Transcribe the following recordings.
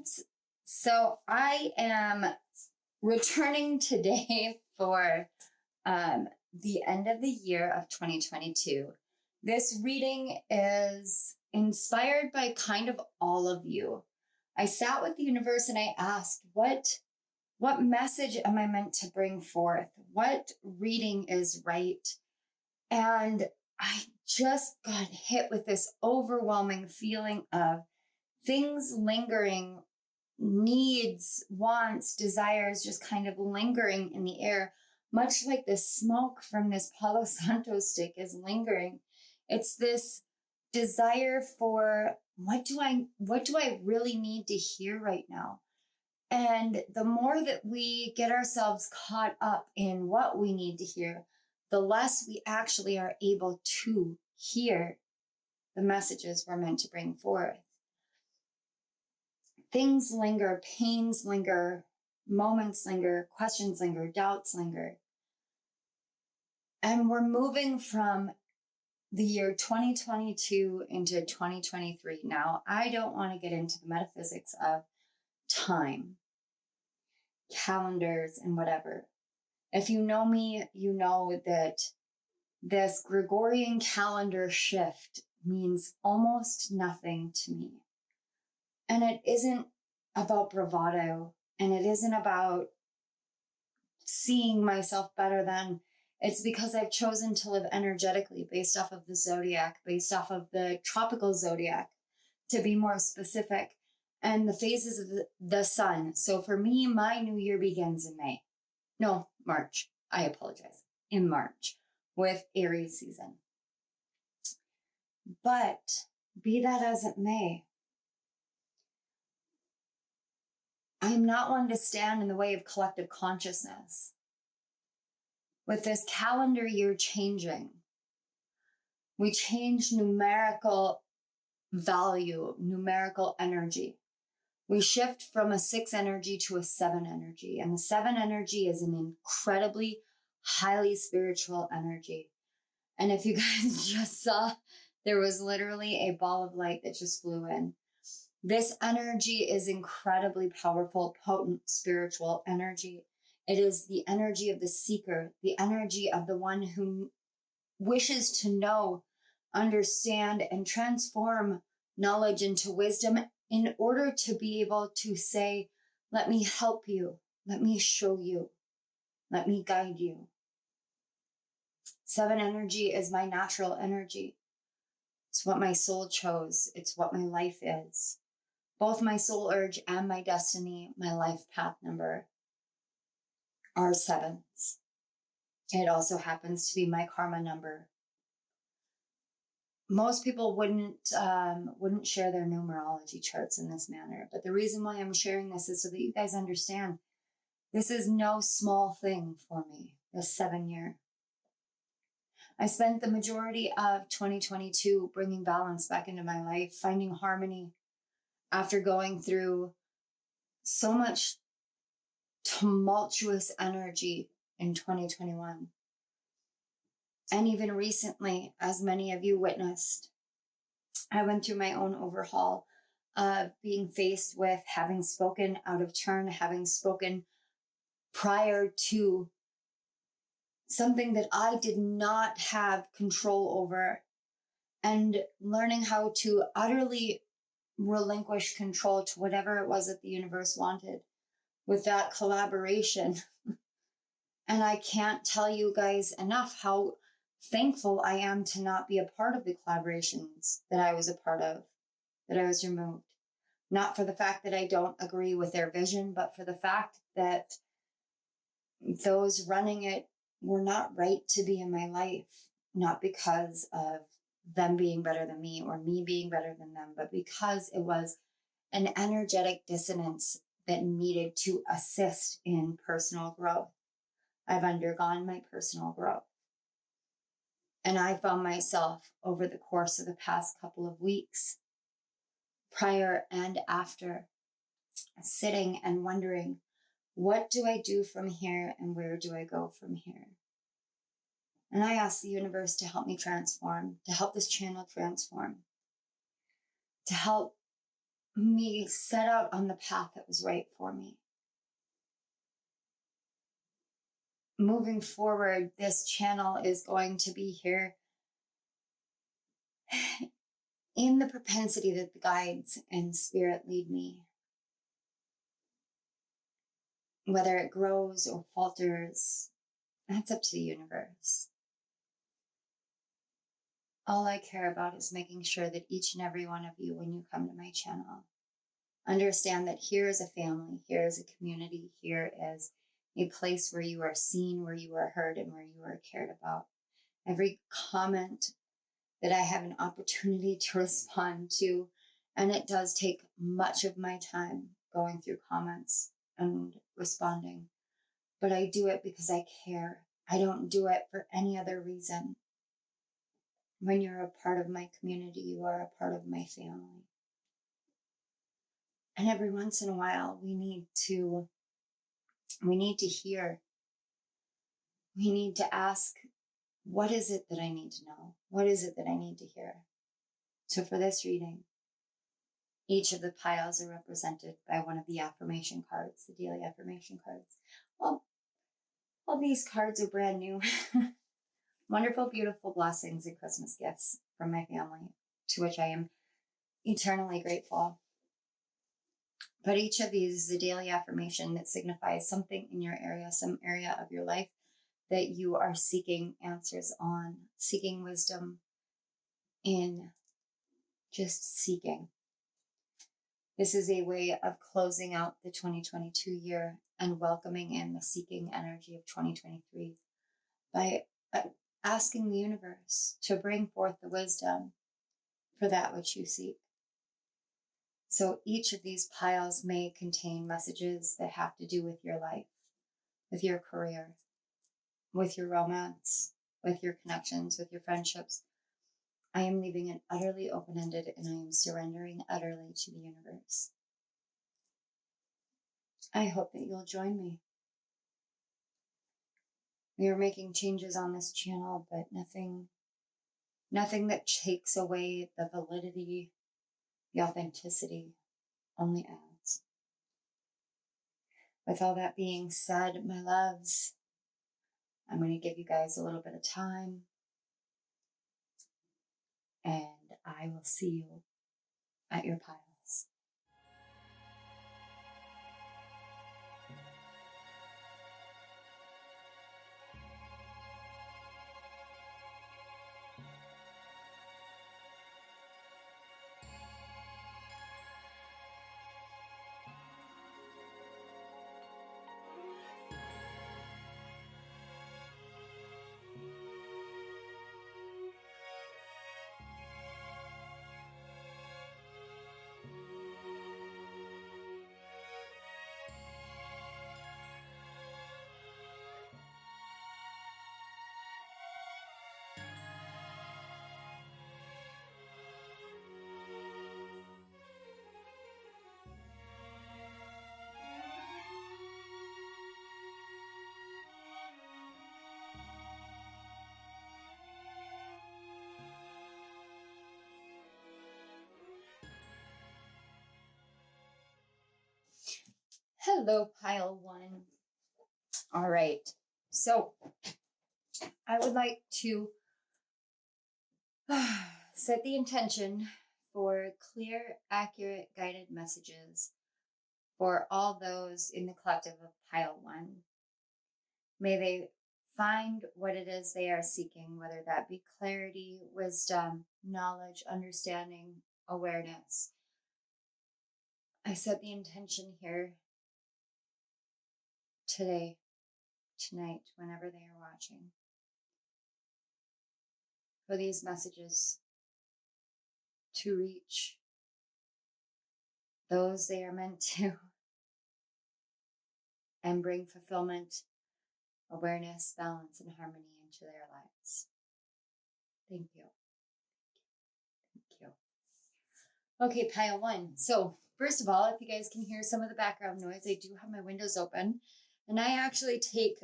guides. So I am returning today for the end of the year of 2022. This reading is inspired by kind of all of you. I sat with the universe and I asked, what message am I meant to bring forth? What reading is right? And I just got hit with this overwhelming feeling of things lingering, needs, wants, desires just kind of lingering in the air, much like the smoke from this Palo Santo stick is lingering. It's this desire for what do I really need to hear right now? And the more that we get ourselves caught up in what we need to hear, the less we actually are able to hear the messages we're meant to bring forth. Things linger, pains linger, moments linger, questions linger, doubts linger. And we're moving from the year 2022 into 2023. Now, I don't want to get into the metaphysics of time, calendars, and whatever. If you know me, you know that this Gregorian calendar shift means almost nothing to me. And it isn't about bravado, and it isn't about seeing myself better than. It's because I've chosen to live energetically based off of the zodiac, based off of the tropical zodiac, to be more specific, and the phases of the sun. So for me, my new year begins in March. I apologize. In March with Aries season. But be that as it may, I'm not one to stand in the way of collective consciousness. With this calendar year changing, we change numerical value, numerical energy. We shift from a 6 energy to a 7 energy. And the 7 energy is an incredibly highly spiritual energy. And if you guys just saw, there was literally a ball of light that just flew in. This energy is incredibly powerful, potent, spiritual energy. It is the energy of the seeker, the energy of the one who wishes to know, understand, and transform knowledge into wisdom in order to be able to say, let me help you, let me show you, let me guide you. 7 energy is my natural energy. It's what my soul chose. It's what my life is. Both my soul urge and my destiny, my life path number, are 7s. It also happens to be my karma number. Most people wouldn't share their numerology charts in this manner, but the reason why I'm sharing this is so that you guys understand this is no small thing for me, this 7 year. I spent the majority of 2022 bringing balance back into my life, finding harmony after going through so much tumultuous energy in 2021. And even recently, as many of you witnessed, I went through my own overhaul of being faced with having spoken out of turn, having spoken prior to something that I did not have control over, and learning how to utterly relinquish control to whatever it was that the universe wanted with that collaboration. And I can't tell you guys enough how thankful I am to not be a part of the collaborations that I was a part of, that I was removed. Not for the fact that I don't agree with their vision, but for the fact that those running it were not right to be in my life, not because of them being better than me or me being better than them, but because it was an energetic dissonance that needed to assist in personal growth. I've undergone my personal growth. And I found myself over the course of the past couple of weeks, prior and after, sitting and wondering, what do I do from here and where do I go from here? And I asked the universe to help me transform, to help this channel transform, to help me set out on the path that was right for me. Moving forward, this channel is going to be here in the propensity that the guides and spirit lead me. Whether it grows or falters, that's up to the universe. All I care about is making sure that each and every one of you, when you come to my channel, understand that here is a family, here is a community, here is a place where you are seen, where you are heard, and where you are cared about. Every comment that I have an opportunity to respond to, and it does take much of my time going through comments and responding, but I do it because I care. I don't do it for any other reason. When you're a part of my community, you are a part of my family. And every once in a while, we need to hear. We need to ask, what is it that I need to know? What is it that I need to hear? So for this reading, each of the piles are represented by one of the affirmation cards, the daily affirmation cards. Well, all these cards are brand new. Wonderful, beautiful blessings and Christmas gifts from my family, to which I am eternally grateful. But each of these is a daily affirmation that signifies something in your area, some area of your life that you are seeking answers on, seeking wisdom in, just seeking. This is a way of closing out the 2022 year and welcoming in the seeking energy of 2023 by asking the universe to bring forth the wisdom for that which you seek. So each of these piles may contain messages that have to do with your life, with your career, with your romance, with your connections, with your friendships. I am leaving it utterly open-ended, and I am surrendering utterly to the universe. I hope that you'll join me. We are making changes on this channel, but nothing that takes away the validity, the authenticity, only adds. With all that being said, my loves, I'm going to give you guys a little bit of time, and I will see you at your piles. Hello, pile one. All right. So I would like to set the intention for clear, accurate, guided messages for all those in the collective of pile one. May they find what it is they are seeking, whether that be clarity, wisdom, knowledge, understanding, awareness. I set the intention here today, tonight, whenever they are watching, for these messages to reach those they are meant to and bring fulfillment, awareness, balance, and harmony into their lives. Thank you. Thank you. Okay, pile one. So first of all, if you guys can hear some of the background noise, I do have my windows open, and I actually take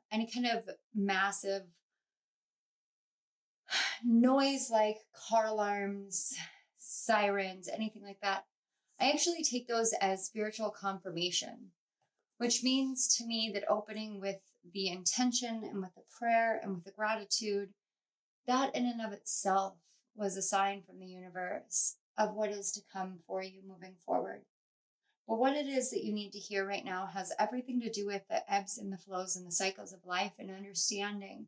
any kind of massive noise like car alarms, sirens, anything like that. I actually take those as spiritual confirmation, which means to me that opening with the intention and with the prayer and with the gratitude, that in and of itself was a sign from the universe of what is to come for you moving forward. But what it is that you need to hear right now has everything to do with the ebbs and the flows and the cycles of life, and understanding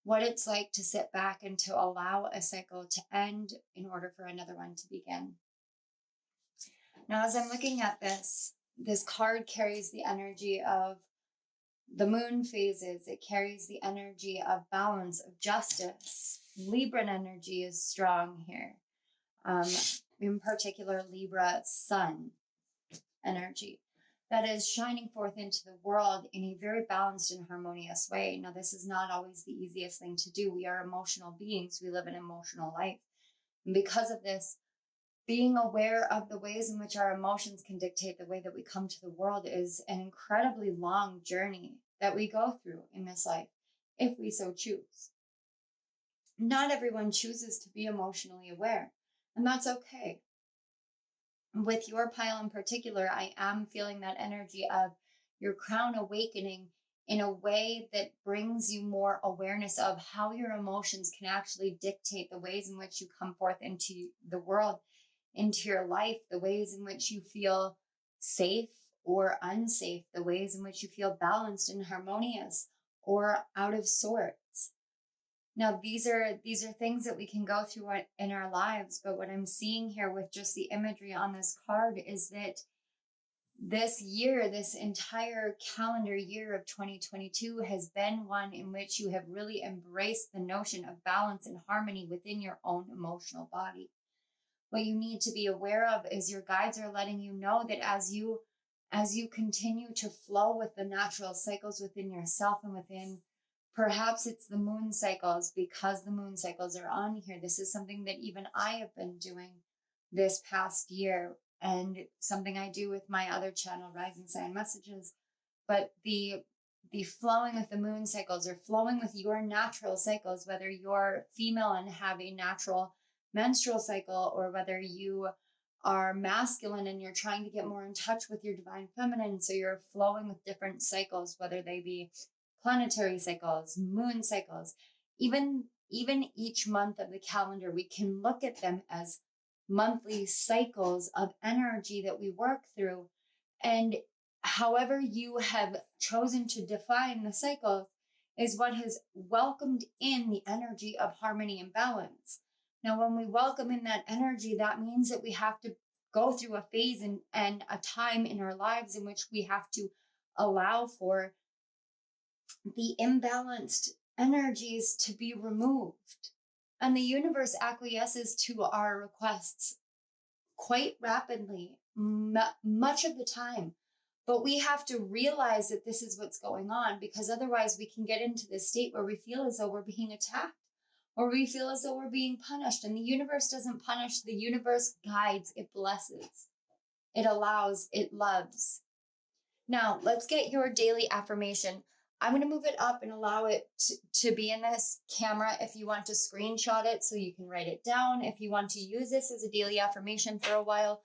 what it's like to sit back and to allow a cycle to end in order for another one to begin. Now, as I'm looking at this card carries the energy of the moon phases. It carries the energy of balance, of justice. Libran energy is strong here. In particular, Libra sun energy that is shining forth into the world in a very balanced and harmonious way. Now, this is not always the easiest thing to do. We are emotional beings. We live an emotional life. And because of this, being aware of the ways in which our emotions can dictate the way that we come to the world is an incredibly long journey that we go through in this life, if we so choose. Not everyone chooses to be emotionally aware, and that's okay. With your pile in particular, I am feeling that energy of your crown awakening in a way that brings you more awareness of how your emotions can actually dictate the ways in which you come forth into the world, into your life, the ways in which you feel safe or unsafe, the ways in which you feel balanced and harmonious or out of sorts. Now, these are things that we can go through in our lives, but what I'm seeing here with just the imagery on this card is that this year, this entire calendar year of 2022 has been one in which you have really embraced the notion of balance and harmony within your own emotional body. What you need to be aware of is your guides are letting you know that as you continue to flow with the natural cycles within yourself and within, perhaps it's the moon cycles, because the moon cycles are on here. This is something that even I have been doing this past year, and something I do with my other channel, Rising Sign Messages. But the flowing with the moon cycles, or flowing with your natural cycles, whether you're female and have a natural menstrual cycle, or whether you are masculine and you're trying to get more in touch with your divine feminine, so you're flowing with different cycles, whether they be planetary cycles, moon cycles, even each month of the calendar, we can look at them as monthly cycles of energy that we work through. And however you have chosen to define the cycle is what has welcomed in the energy of harmony and balance. Now, when we welcome in that energy, that means that we have to go through a phase and a time in our lives in which we have to allow for the imbalanced energies to be removed. And the universe acquiesces to our requests quite rapidly, much of the time. But we have to realize that this is what's going on, because otherwise we can get into this state where we feel as though we're being attacked, or we feel as though we're being punished. And the universe doesn't punish. The universe guides, it blesses, it allows, it loves. Now, let's get your daily affirmation. I'm going to move it up and allow it to be in this camera if you want to screenshot it so you can write it down. If you want to use this as a daily affirmation for a while,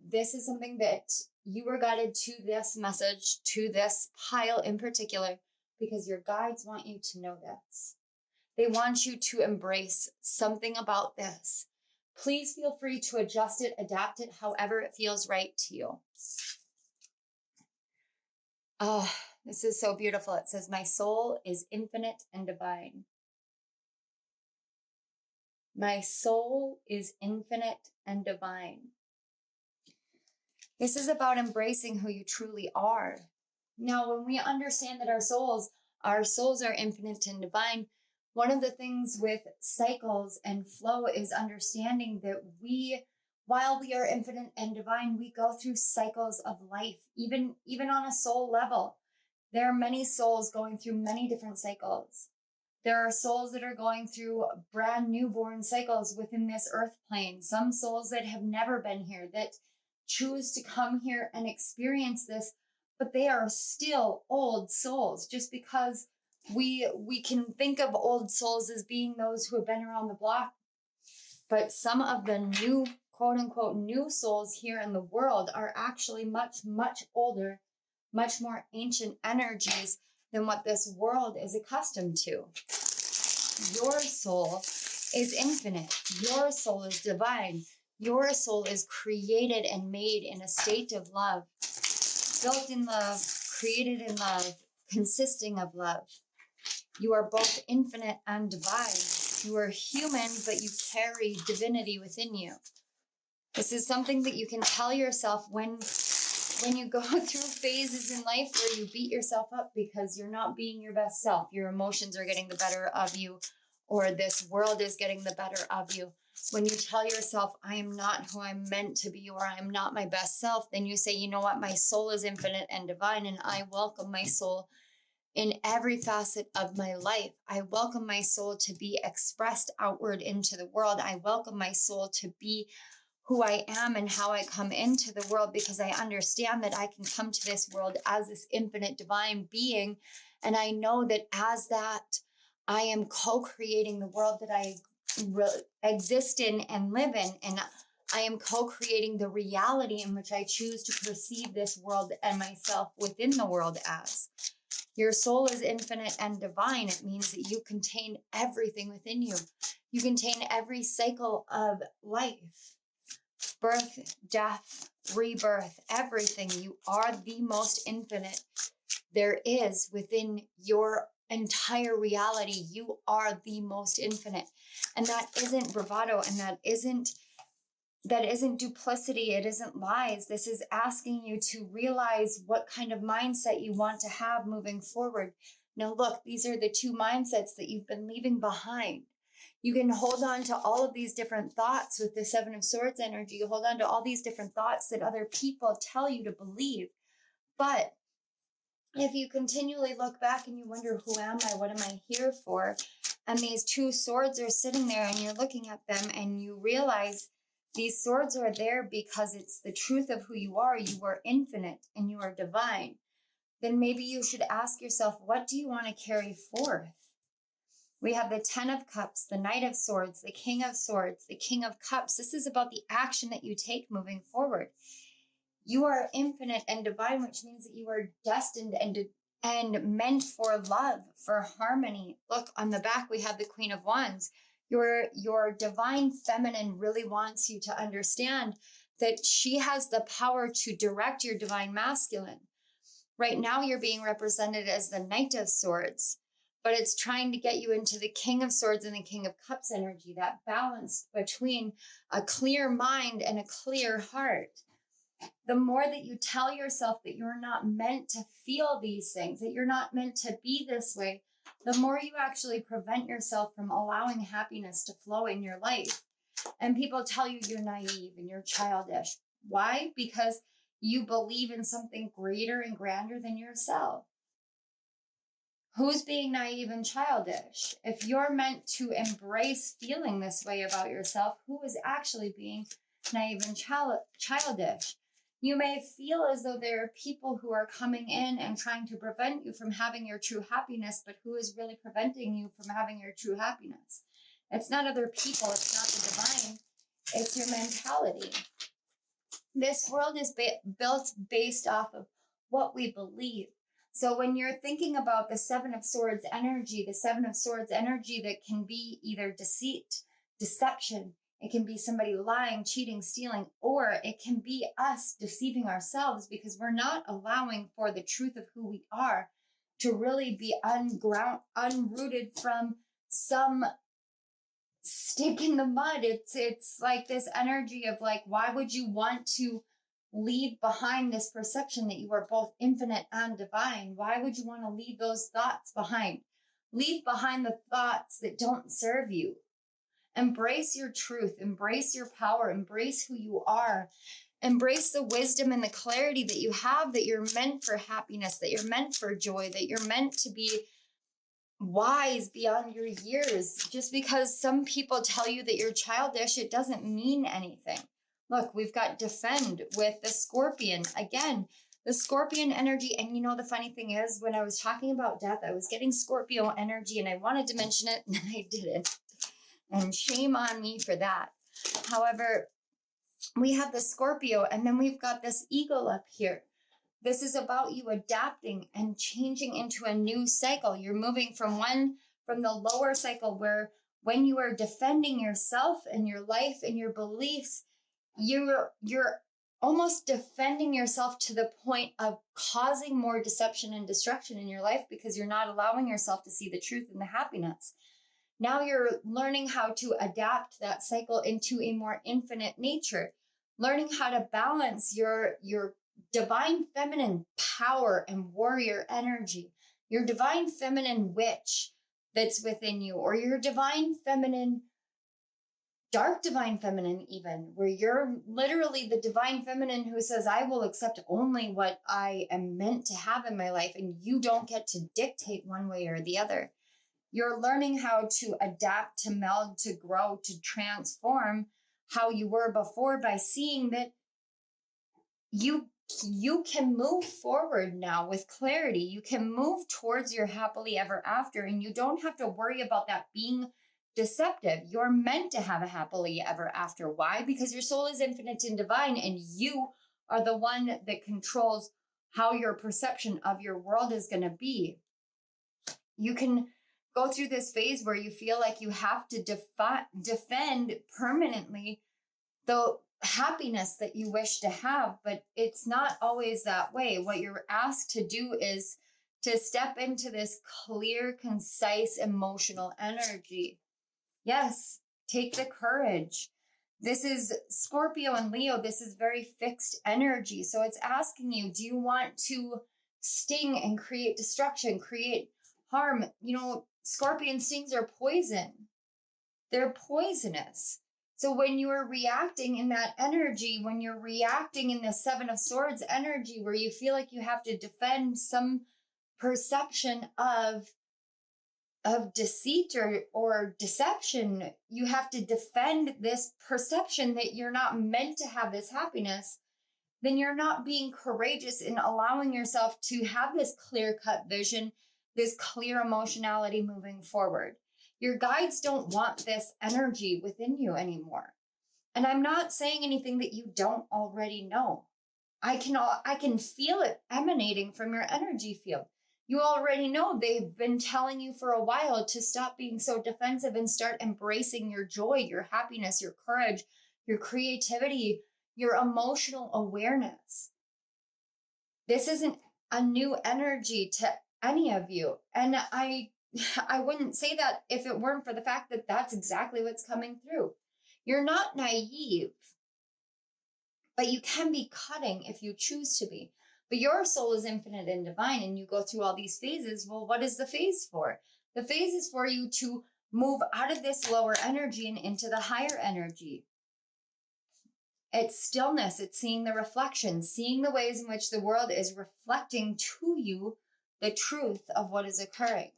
this is something that you were guided to this message, to this pile in particular, because your guides want you to know this. They want you to embrace something about this. Please feel free to adjust it, adapt it, however it feels right to you. Oh, this is so beautiful. It says, my soul is infinite and divine. My soul is infinite and divine. This is about embracing who you truly are. Now, when we understand that our souls are infinite and divine, one of the things with cycles and flow is understanding that while we are infinite and divine, we go through cycles of life, even on a soul level. There are many souls going through many different cycles. There are souls that are going through brand newborn cycles within this earth plane. Some souls that have never been here, that choose to come here and experience this, but they are still old souls. Just because we can think of old souls as being those who have been around the block, but some of the new quote unquote new souls here in the world are actually much, much older, much more ancient energies than what this world is accustomed to. Your soul is infinite. Your soul is divine. Your soul is created and made in a state of love, built in love, created in love, consisting of love. You are both infinite and divine. You are human, but you carry divinity within you. This is something that you can tell yourself when you go through phases in life where you beat yourself up because you're not being your best self. Your emotions are getting the better of you, or this world is getting the better of you. When you tell yourself, I am not who I'm meant to be, or I am not my best self, then you say, you know what? My soul is infinite and divine, and I welcome my soul in every facet of my life. I welcome my soul to be expressed outward into the world. I welcome my soul to be who I am and how I come into the world, because I understand that I can come to this world as this infinite divine being. And I know that as that, I am co-creating the world that I exist in and live in. And I am co-creating the reality in which I choose to perceive this world and myself within the world as. Your soul is infinite and divine. It means that you contain everything within you. You contain every cycle of life. Birth, death, rebirth, everything. You are the most infinite there is within your entire reality. You are the most infinite. And that isn't bravado, and that isn't duplicity. It isn't lies. This is asking you to realize what kind of mindset you want to have moving forward. Now, look, these are the two mindsets that you've been leaving behind. You can hold on to all of these different thoughts with the Seven of Swords energy. You hold on to all these different thoughts that other people tell you to believe. But if you continually look back and you wonder, who am I? What am I here for? And these two swords are sitting there and you're looking at them and you realize these swords are there because it's the truth of who you are. You are infinite and you are divine. Then maybe you should ask yourself, what do you want to carry forth? We have the 10 of Cups, the Knight of Swords, the King of Swords, the King of Cups. This is about the action that you take moving forward. You are infinite and divine, which means that you are destined and meant for love, for harmony. Look, on the back, we have the Queen of Wands. Your divine feminine really wants you to understand that she has the power to direct your divine masculine. Right now, you're being represented as the Knight of Swords, but it's trying to get you into the King of Swords and the King of Cups energy, that balance between a clear mind and a clear heart. The more that you tell yourself that you're not meant to feel these things, that you're not meant to be this way, the more you actually prevent yourself from allowing happiness to flow in your life. And people tell you you're naive and you're childish. Why? Because you believe in something greater and grander than yourself. Who's being naive and childish? If you're meant to embrace feeling this way about yourself, who is actually being naive and childish? You may feel as though there are people who are coming in and trying to prevent you from having your true happiness, but who is really preventing you from having your true happiness? It's not other people, it's not the divine, it's your mentality. This world is built based off of what we believe. So when you're thinking about the Seven of Swords energy, the Seven of Swords energy that can be either deceit, deception, it can be somebody lying, cheating, stealing, or it can be us deceiving ourselves because we're not allowing for the truth of who we are to really be unrooted from some stick in the mud. It's like this energy of like, why would you want to leave behind this perception that you are both infinite and divine? Why would you want to leave those thoughts behind? Leave behind the thoughts that don't serve you. Embrace your truth, embrace your power, embrace who you are, embrace the wisdom and the clarity that you have, that you're meant for happiness, that you're meant for joy, that you're meant to be wise beyond your years. Just because some people tell you that you're childish, it doesn't mean anything. Look, we've got Defend with the Scorpion. Again, the Scorpion energy. And you know, the funny thing is, when I was talking about death, I was getting Scorpio energy and I wanted to mention it and I didn't. And shame on me for that. However, we have the Scorpio, and then we've got this eagle up here. This is about you adapting and changing into a new cycle. You're moving from the lower cycle where when you are defending yourself and your life and your beliefs, you're almost defending yourself to the point of causing more deception and destruction in your life because you're not allowing yourself to see the truth and the happiness. Now you're learning how to adapt that cycle into a more infinite nature, learning how to balance your divine feminine power and warrior energy, your divine feminine witch that's within you, or your divine feminine, dark divine feminine even, where you're literally the divine feminine who says, I will accept only what I am meant to have in my life, and you don't get to dictate one way or the other. You're learning how to adapt, to meld, to grow, to transform how you were before by seeing that you can move forward now with clarity. You can move towards your happily ever after, and you don't have to worry about that being deceptive. You're meant to have a happily ever after. Why? Because your soul is infinite and divine, and you are the one that controls how your perception of your world is going to be. You can go through this phase where you feel like you have to defend permanently the happiness that you wish to have, but it's not always that way. What you're asked to do is to step into this clear, concise, emotional energy. Yes, take the courage. This is Scorpio and Leo. This is very fixed energy. So it's asking you, do you want to sting and create destruction, create harm? Scorpion stings are poison. They're poisonous. So when you are reacting in that energy, when you're reacting in the Seven of Swords energy, where you feel like you have to defend some perception of deceit or deception, you have to defend this perception that you're not meant to have this happiness, then you're not being courageous in allowing yourself to have this clear-cut vision, this clear emotionality moving forward. Your guides don't want this energy within you anymore. And I'm not saying anything that you don't already know. I can feel it emanating from your energy field. You already know. They've been telling you for a while to stop being so defensive and start embracing your joy, your happiness, your courage, your creativity, your emotional awareness. This isn't a new energy to any of you. And I wouldn't say that if it weren't for the fact that that's exactly what's coming through. You're not naive, but you can be cutting if you choose to be. But your soul is infinite and divine, and you go through all these phases. Well, what is the phase for? The phase is for you to move out of this lower energy and into the higher energy. It's stillness. It's seeing the reflection, seeing the ways in which the world is reflecting to you the truth of what is occurring.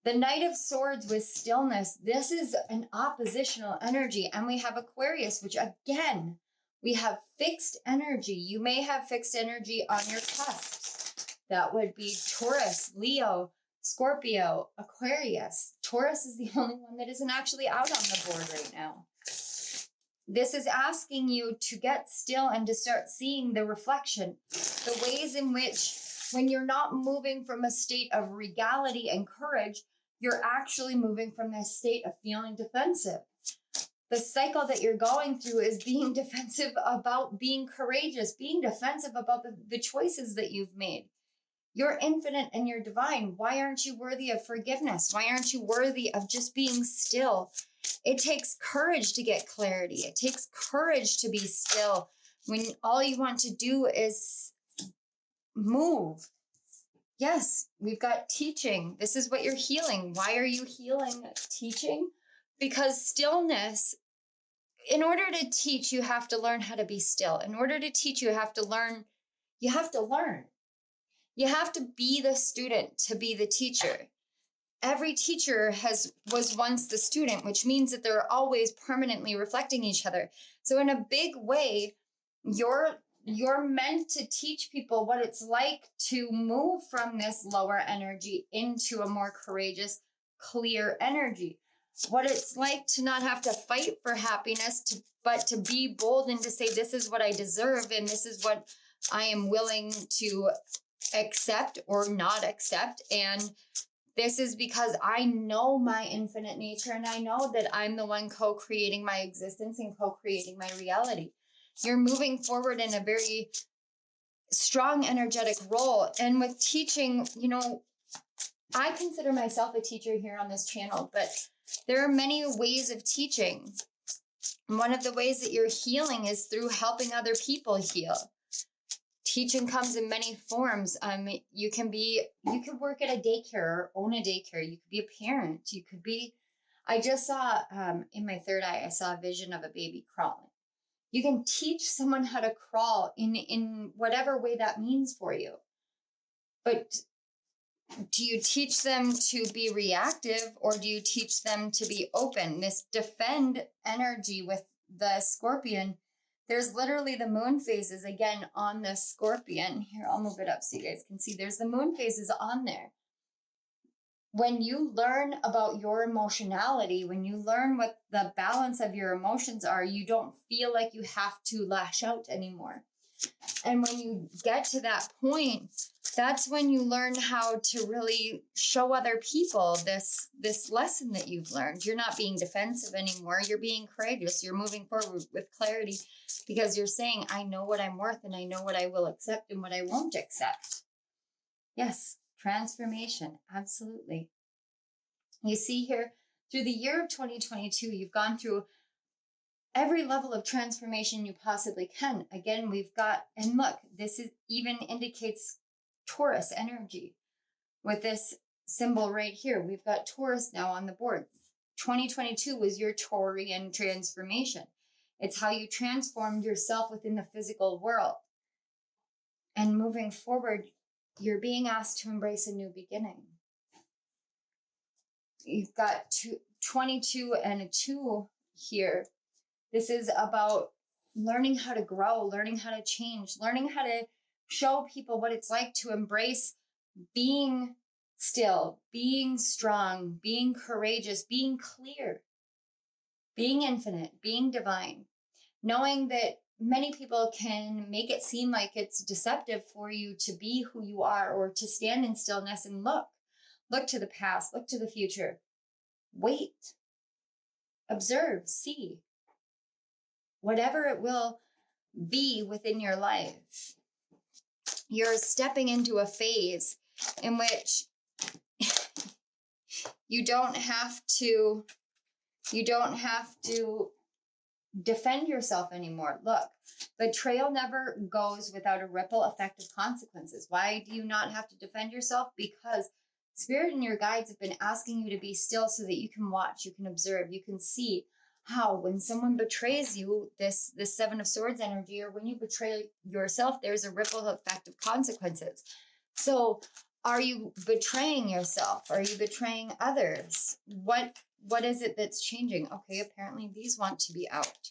The Knight of Swords with stillness, this is an oppositional energy. And we have Aquarius, which again, we have fixed energy. You may have fixed energy on your cusps. That would be Taurus, Leo, Scorpio, Aquarius. Taurus is the only one that isn't actually out on the board right now. This is asking you to get still and to start seeing the reflection, the ways in which when you're not moving from a state of regality and courage, you're actually moving from this state of feeling defensive. The cycle that you're going through is being defensive about being courageous, being defensive about the choices that you've made. You're infinite and you're divine. Why aren't you worthy of forgiveness? Why aren't you worthy of just being still? It takes courage to get clarity. It takes courage to be still when all you want to do is move. Yes, we've got teaching. This is what you're healing. Why are you healing teaching? Because stillness, in order to teach, you have to learn how to be still. In order to teach, you have to learn. You have to be the student to be the teacher. Every teacher was once the student, which means that they're always permanently reflecting each other. So in a big way, you're meant to teach people what it's like to move from this lower energy into a more courageous, clear energy. what it's like to not have to fight for happiness, but to be bold and to say, this is what I deserve and this is what I am willing to accept or not accept. And this is because I know my infinite nature and I know that I'm the one co-creating my existence and co-creating my reality. You're moving forward in a very strong energetic role. And with teaching, you know, I consider myself a teacher here on this channel, but there are many ways of teaching. One of the ways that you're healing is through helping other people heal. Teaching comes in many forms. You can work at a daycare or own a daycare. You could be a parent. You could be, I just saw, in my third eye, I saw a vision of a baby crawling. You can teach someone how to crawl in whatever way that means for you. But do you teach them to be reactive or do you teach them to be open? This defend energy with the Scorpion, there's literally the moon phases again on the Scorpion. Here, I'll move it up so you guys can see. There's the moon phases on there. When you learn about your emotionality, when you learn what the balance of your emotions are, you don't feel like you have to lash out anymore. And when you get to that point, that's when you learn how to really show other people this lesson that you've learned. You're not being defensive anymore. You're being courageous. You're moving forward with clarity because you're saying, I know what I'm worth and I know what I will accept and what I won't accept. Yes, transformation. Absolutely. You see here, through the year of 2022, you've gone through every level of transformation you possibly can. Again, we've got, and look, this is even indicates Taurus energy with this symbol right here. We've got Taurus now on the board. 2022 was your Taurian transformation. It's how you transformed yourself within the physical world. And moving forward, you're being asked to embrace a new beginning. You've got 22 and a 2 here. This is about learning how to grow, learning how to change, learning how to show people what it's like to embrace being still, being strong, being courageous, being clear, being infinite, being divine, knowing that many people can make it seem like it's deceptive for you to be who you are or to stand in stillness and look to the past, look to the future, wait, observe, see, whatever it will be within your life. You're stepping into a phase in which you don't have to defend yourself anymore. Look, betrayal never goes without a ripple effect of consequences. Why do you not have to defend yourself? Because Spirit and your guides have been asking you to be still so that you can watch, you can observe, you can see how when someone betrays you, this Seven of Swords energy, or when you betray yourself, there's a ripple effect of consequences. So are you betraying yourself? Are you betraying others? What is it that's changing? Okay, apparently these want to be out.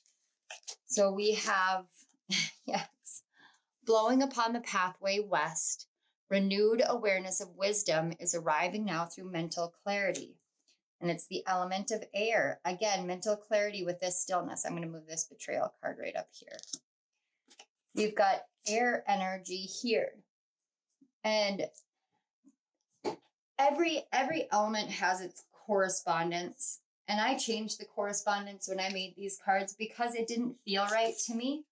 So we have, yes, blowing upon the pathway west, renewed awareness of wisdom is arriving now through mental clarity. And it's the element of air. Again, mental clarity with this stillness. I'm going to move this betrayal card right up here. You've got air energy here. And every element has its correspondence. And I changed the correspondence when I made these cards because it didn't feel right to me.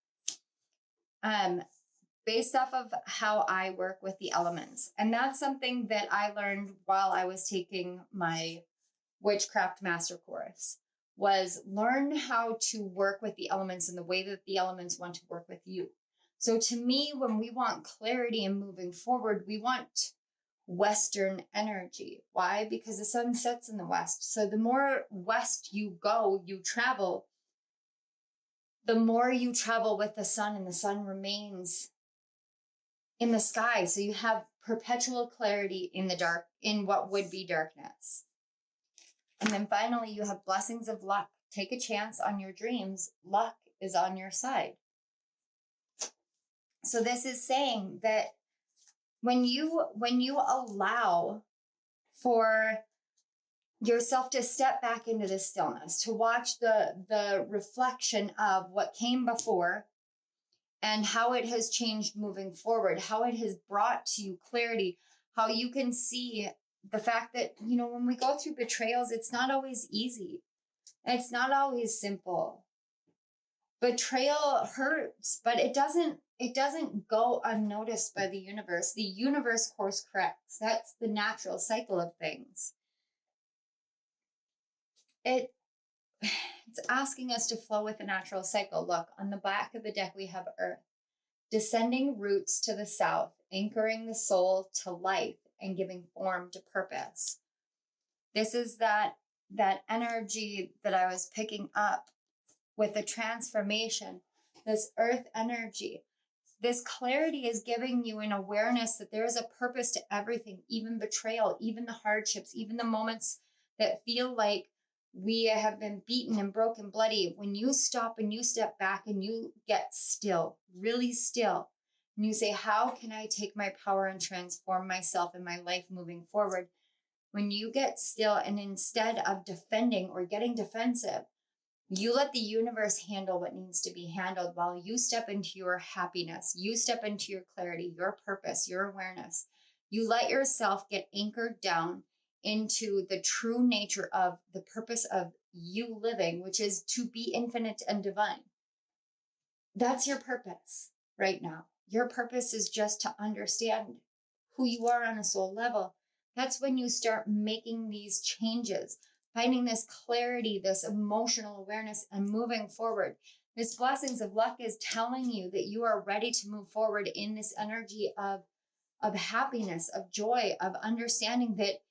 Based off of how I work with the elements. And that's something that I learned while I was taking my Witchcraft Master Course, was learn how to work with the elements in the way that the elements want to work with you. So to me, when we want clarity and moving forward, we want Western energy. Why? Because the sun sets in the west. So the more west you go, you travel, the more you travel with the sun, and the sun remains in the sky. So you have perpetual clarity in the dark, in what would be darkness. And then finally, you have blessings of luck. Take a chance on your dreams. Luck is on your side. So this is saying that when you allow for yourself to step back into the stillness, to watch the reflection of what came before and how it has changed moving forward, how it has brought to you clarity, how you can see the fact that, you know, when we go through betrayals, it's not always easy. It's not always simple. Betrayal hurts, but it doesn't go unnoticed by the universe. The universe course corrects. That's the natural cycle of things. It's asking us to flow with the natural cycle. Look, on the back of the deck, we have Earth. Descending roots to the south, anchoring the soul to life and giving form to purpose. This is that energy that I was picking up with the transformation, this earth energy. This clarity is giving you an awareness that there is a purpose to everything, even betrayal, even the hardships, even the moments that feel like we have been beaten and broken, bloody. When you stop and you step back and you get still, really still, and you say, how can I take my power and transform myself and my life moving forward? When you get still and instead of defending or getting defensive, you let the universe handle what needs to be handled while you step into your happiness, you step into your clarity, your purpose, your awareness. You let yourself get anchored down into the true nature of the purpose of you living, which is to be infinite and divine. That's your purpose right now. Your purpose is just to understand who you are on a soul level. That's when you start making these changes, finding this clarity, this emotional awareness, and moving forward. This blessings of luck is telling you that you are ready to move forward in this energy of happiness, of joy, of understanding that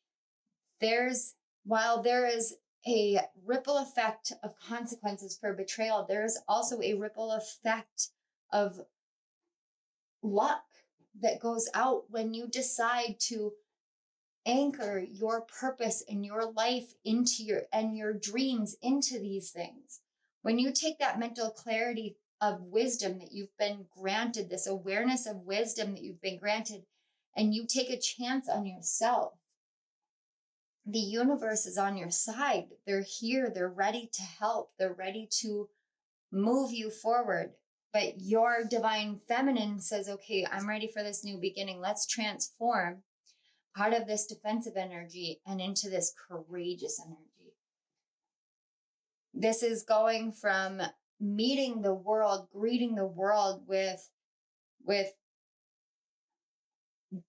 while there is a ripple effect of consequences for betrayal, there is also a ripple effect of luck that goes out when you decide to anchor your purpose and your life into your dreams into these things. When you take that mental clarity of wisdom that you've been granted, this awareness of wisdom that you've been granted, and you take a chance on yourself, the universe is on your side. They're here. They're ready to help. They're ready to move you forward. But your divine feminine says, okay, I'm ready for this new beginning. Let's transform out of this defensive energy and into this courageous energy. This is going from meeting the world, greeting the world with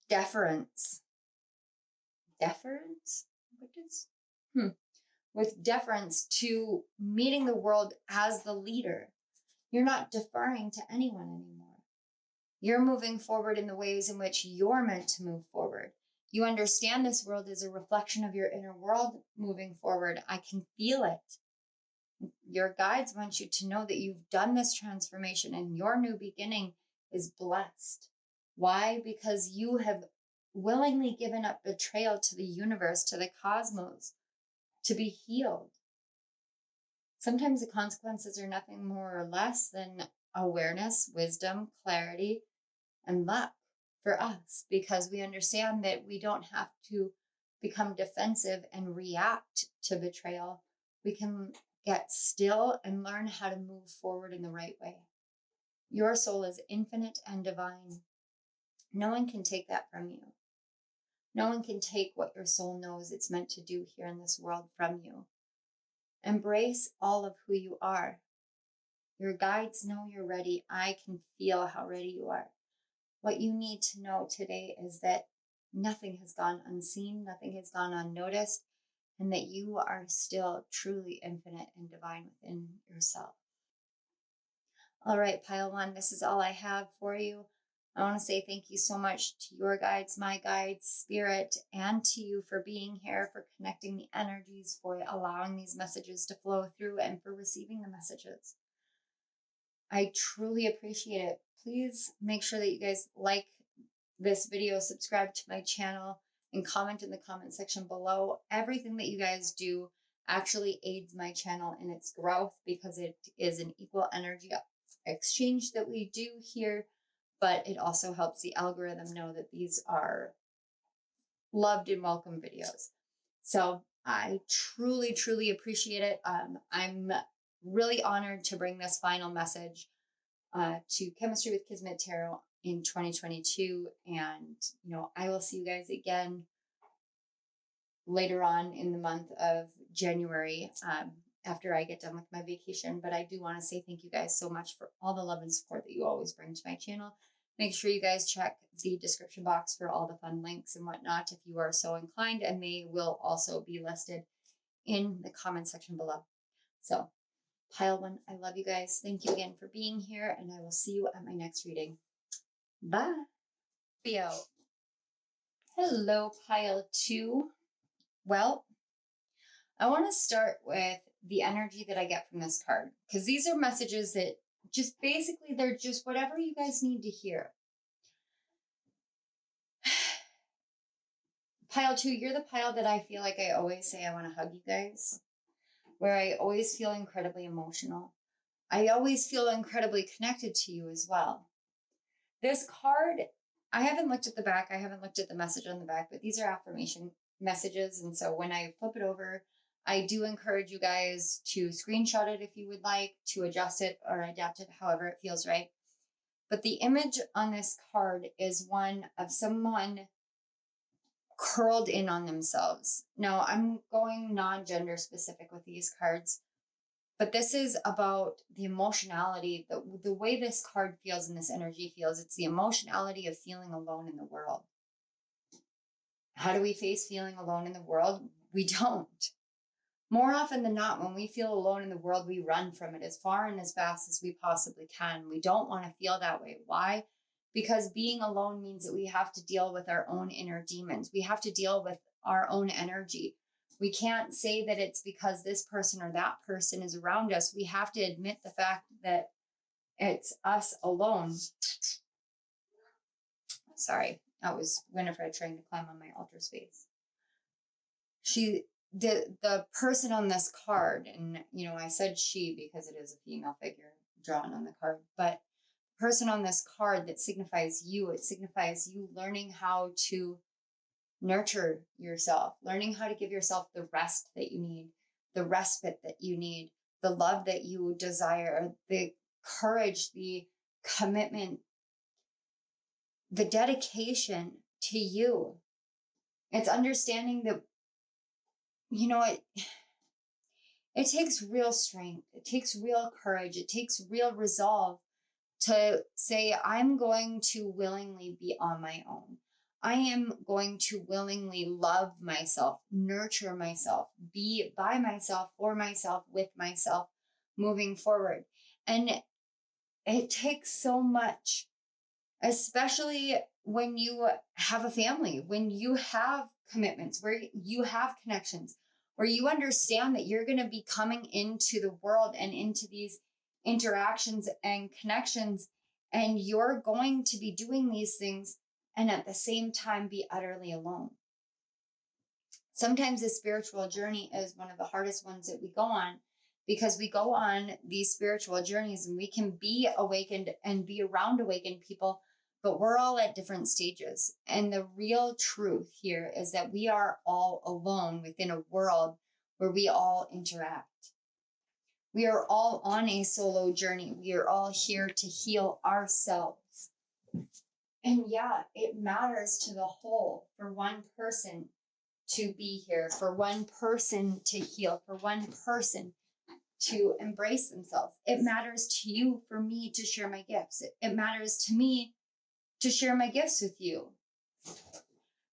deference. Deference? What is? With deference to meeting the world as the leader. You're not deferring to anyone anymore. You're moving forward in the ways in which you're meant to move forward. You understand this world is a reflection of your inner world moving forward. I can feel it. Your guides want you to know that you've done this transformation and your new beginning is blessed. Why? Because you have willingly given up betrayal to the universe, to the cosmos, to be healed. Sometimes the consequences are nothing more or less than awareness, wisdom, clarity, and luck for us, because we understand that we don't have to become defensive and react to betrayal. We can get still and learn how to move forward in the right way. Your soul is infinite and divine. No one can take that from you. No one can take what your soul knows it's meant to do here in this world from you. Embrace all of who you are. Your guides know you're ready. I can feel how ready you are. What you need to know today is that nothing has gone unseen, nothing has gone unnoticed, and that you are still truly infinite and divine within yourself. All right, Pile 1, this is all I have for you. I want to say thank you so much to your guides, my guides, spirit, and to you for being here, for connecting the energies, for allowing these messages to flow through, and for receiving the messages. I truly appreciate it. Please make sure that you guys like this video, subscribe to my channel, and comment in the comment section below. Everything that you guys do actually aids my channel in its growth, because it is an equal energy exchange that we do here, but it also helps the algorithm know that these are loved and welcome videos. So I truly, truly appreciate it. I'm really honored to bring this final message to Chemistry with Kismet Tarot in 2022. And, I will see you guys again later on in the month of January after I get done with my vacation. But I do want to say thank you guys so much for all the love and support that you always bring to my channel. Make sure you guys check the description box for all the fun links and whatnot if you are so inclined, and they will also be listed in the comment section below. So, Pile 1, I love you guys. Thank you again for being here, and I will see you at my next reading. Bye. Theo. Hello, Pile 2. Well, I want to start with the energy that I get from this card, because these are messages that just basically, they're just whatever you guys need to hear. Pile 2, you're the pile that I feel like I always say I want to hug you guys, where I always feel incredibly emotional. I always feel incredibly connected to you as well. This card, I haven't looked at the back. I haven't looked at the message on the back, but these are affirmation messages. And so when I flip it over, I do encourage you guys to screenshot it if you would like, to adjust it or adapt it however it feels right. But the image on this card is one of someone curled in on themselves. Now, I'm going non-gender specific with these cards, but this is about the emotionality, the way this card feels and this energy feels. It's the emotionality of feeling alone in the world. How do we face feeling alone in the world? We don't. More often than not, when we feel alone in the world, we run from it as far and as fast as we possibly can. We don't want to feel that way. Why? Because being alone means that we have to deal with our own inner demons. We have to deal with our own energy. We can't say that it's because this person or that person is around us. We have to admit the fact that it's us alone. Sorry, that was Winifred trying to climb on my altar space. The person on this card, and I said she because it is a female figure drawn on the card, but the person on this card that signifies you, it signifies you learning how to nurture yourself, learning how to give yourself the rest that you need, the respite that you need, the love that you desire, the courage, the commitment, the dedication to you. It's understanding that, it takes real strength. It takes real courage. It takes real resolve to say, I'm going to willingly be on my own. I am going to willingly love myself, nurture myself, be by myself, for myself, with myself, moving forward. And it takes so much, especially when you have a family, when you have commitments, where you have connections, where you understand that you're going to be coming into the world and into these interactions and connections, and you're going to be doing these things and at the same time be utterly alone. Sometimes the spiritual journey is one of the hardest ones that we go on, because we go on these spiritual journeys and we can be awakened and be around awakened people, but we're all at different stages. And the real truth here is that we are all alone within a world where we all interact. We are all on a solo journey. We are all here to heal ourselves. And yeah, it matters to the whole for one person to be here, for one person to heal, for one person to embrace themselves. It matters to you, for me, to share my gifts. It matters to me to share my gifts with you.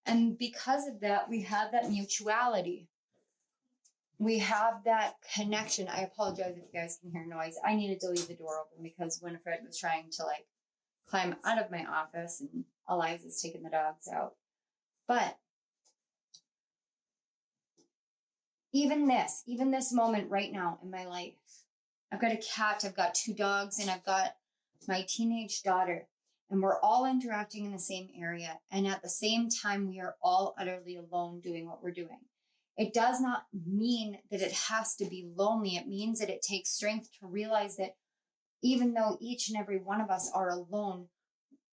And because of that, we have that mutuality. We have that connection. I apologize if you guys can hear noise. I needed to leave the door open because Winifred was trying to climb out of my office, and Eliza's taking the dogs out. But even this moment right now in my life, I've got a cat, I've got 2 dogs, and I've got my teenage daughter. And we're all interacting in the same area. And at the same time, we are all utterly alone doing what we're doing. It does not mean that it has to be lonely. It means that it takes strength to realize that even though each and every one of us are alone,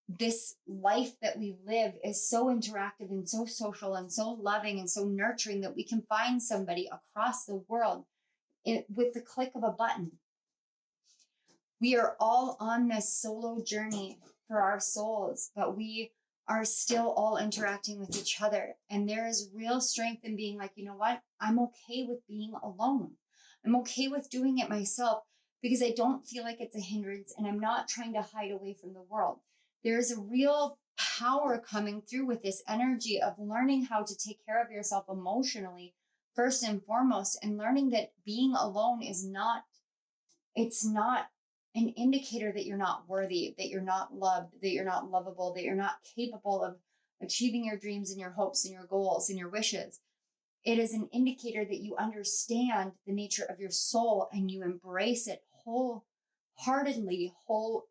this life that we live is so interactive and so social and so loving and so nurturing that we can find somebody across the world with the click of a button. We are all on this solo journey for our souls, but we are still all interacting with each other. And there is real strength in being like, you know what? I'm okay with being alone. I'm okay with doing it myself because I don't feel like it's a hindrance and I'm not trying to hide away from the world. There's a real power coming through with this energy of learning how to take care of yourself emotionally, first and foremost, and learning that being alone is not, it's not an indicator that you're not worthy, that you're not loved, that you're not lovable, that you're not capable of achieving your dreams and your hopes and your goals and your wishes. It is an indicator that you understand the nature of your soul and you embrace it wholeheartedly, whole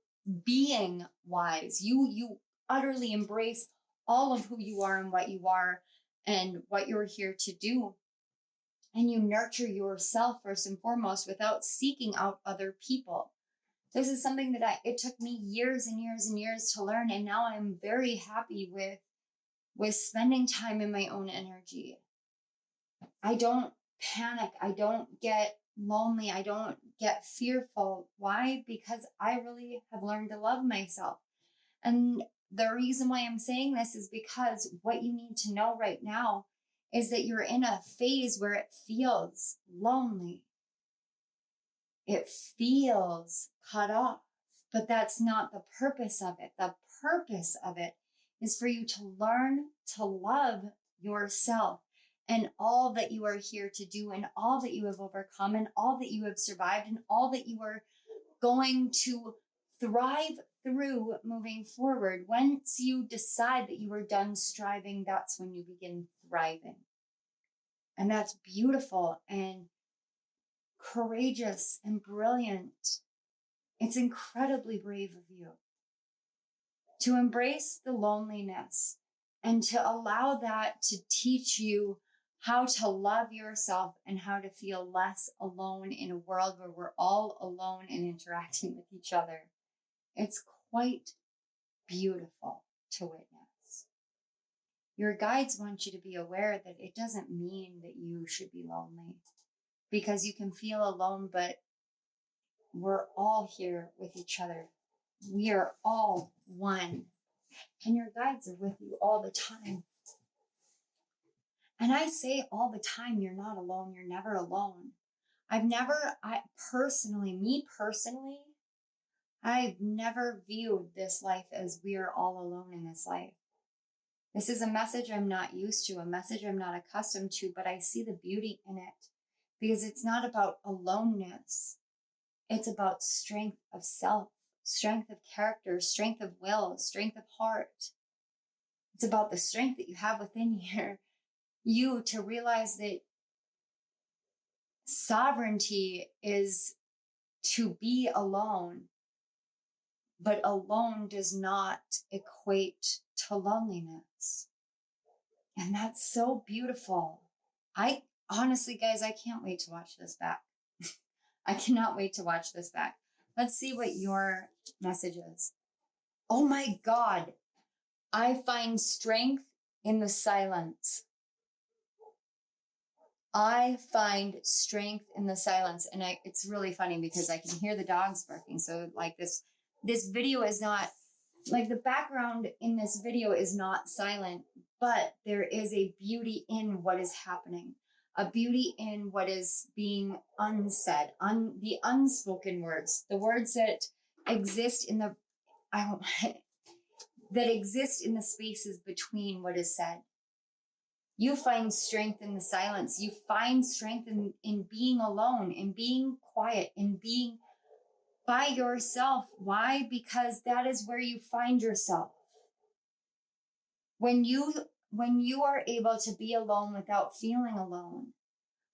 being wise. You utterly embrace all of who you are and what you're here to do. And you nurture yourself first and foremost without seeking out other people. This is something that it took me years and years and years to learn. And now I'm very happy with spending time in my own energy. I don't panic. I don't get lonely. I don't get fearful. Why? Because I really have learned to love myself. And the reason why I'm saying this is because what you need to know right now is that you're in a phase where it feels lonely. It feels cut off, but that's not the purpose of it. The purpose of it is for you to learn to love yourself and all that you are here to do and all that you have overcome and all that you have survived and all that you are going to thrive through moving forward. Once you decide that you are done striving, that's when you begin thriving. And that's beautiful and courageous and brilliant. It's incredibly brave of you to embrace the loneliness and to allow that to teach you how to love yourself and how to feel less alone in a world where we're all alone and interacting with each other. It's quite beautiful to witness. Your guides want you to be aware that it doesn't mean that you should be lonely, because you can feel alone, but we're all here with each other. We are all one. And your guides are with you all the time. And I say all the time, you're not alone. You're never alone. I've never viewed this life as we are all alone in this life. This is a message I'm not used to, a message I'm not accustomed to, but I see the beauty in it because it's not about aloneness. It's about strength of self, strength of character, strength of will, strength of heart. It's about the strength that you have within you to realize that sovereignty is to be alone, but alone does not equate to loneliness. And that's so beautiful. I honestly, guys, I can't wait to watch this back. I cannot wait to watch this back. Let's see what your message is. Oh my God. I find strength in the silence. I find strength in the silence. And it's really funny because I can hear the dogs barking. So like this video is not, like the background in this video is not silent, but there is a beauty in what is happening, a beauty in what is being unsaid, the unspoken words, the words that exist in the spaces between what is said. You find strength in the silence. You find strength in being alone, in being quiet, in being by yourself. Why? Because that is where you find yourself. When you are able to be alone without feeling alone,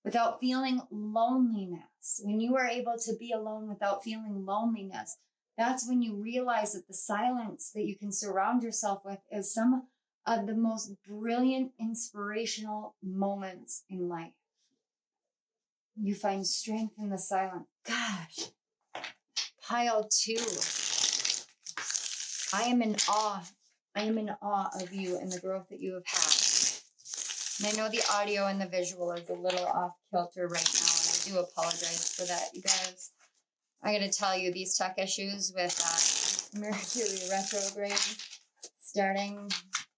without feeling loneliness, when you are able to be alone without feeling loneliness, that's when you realize that the silence that you can surround yourself with is some of the most brilliant, inspirational moments in life. You find strength in the silence. Gosh, pile 2. I am in awe. I am in awe of you and the growth that you have had. And I know the audio and the visual is a little off kilter right now, and I do apologize for that, you guys. I gotta tell you, these tech issues with Mercury retrograde starting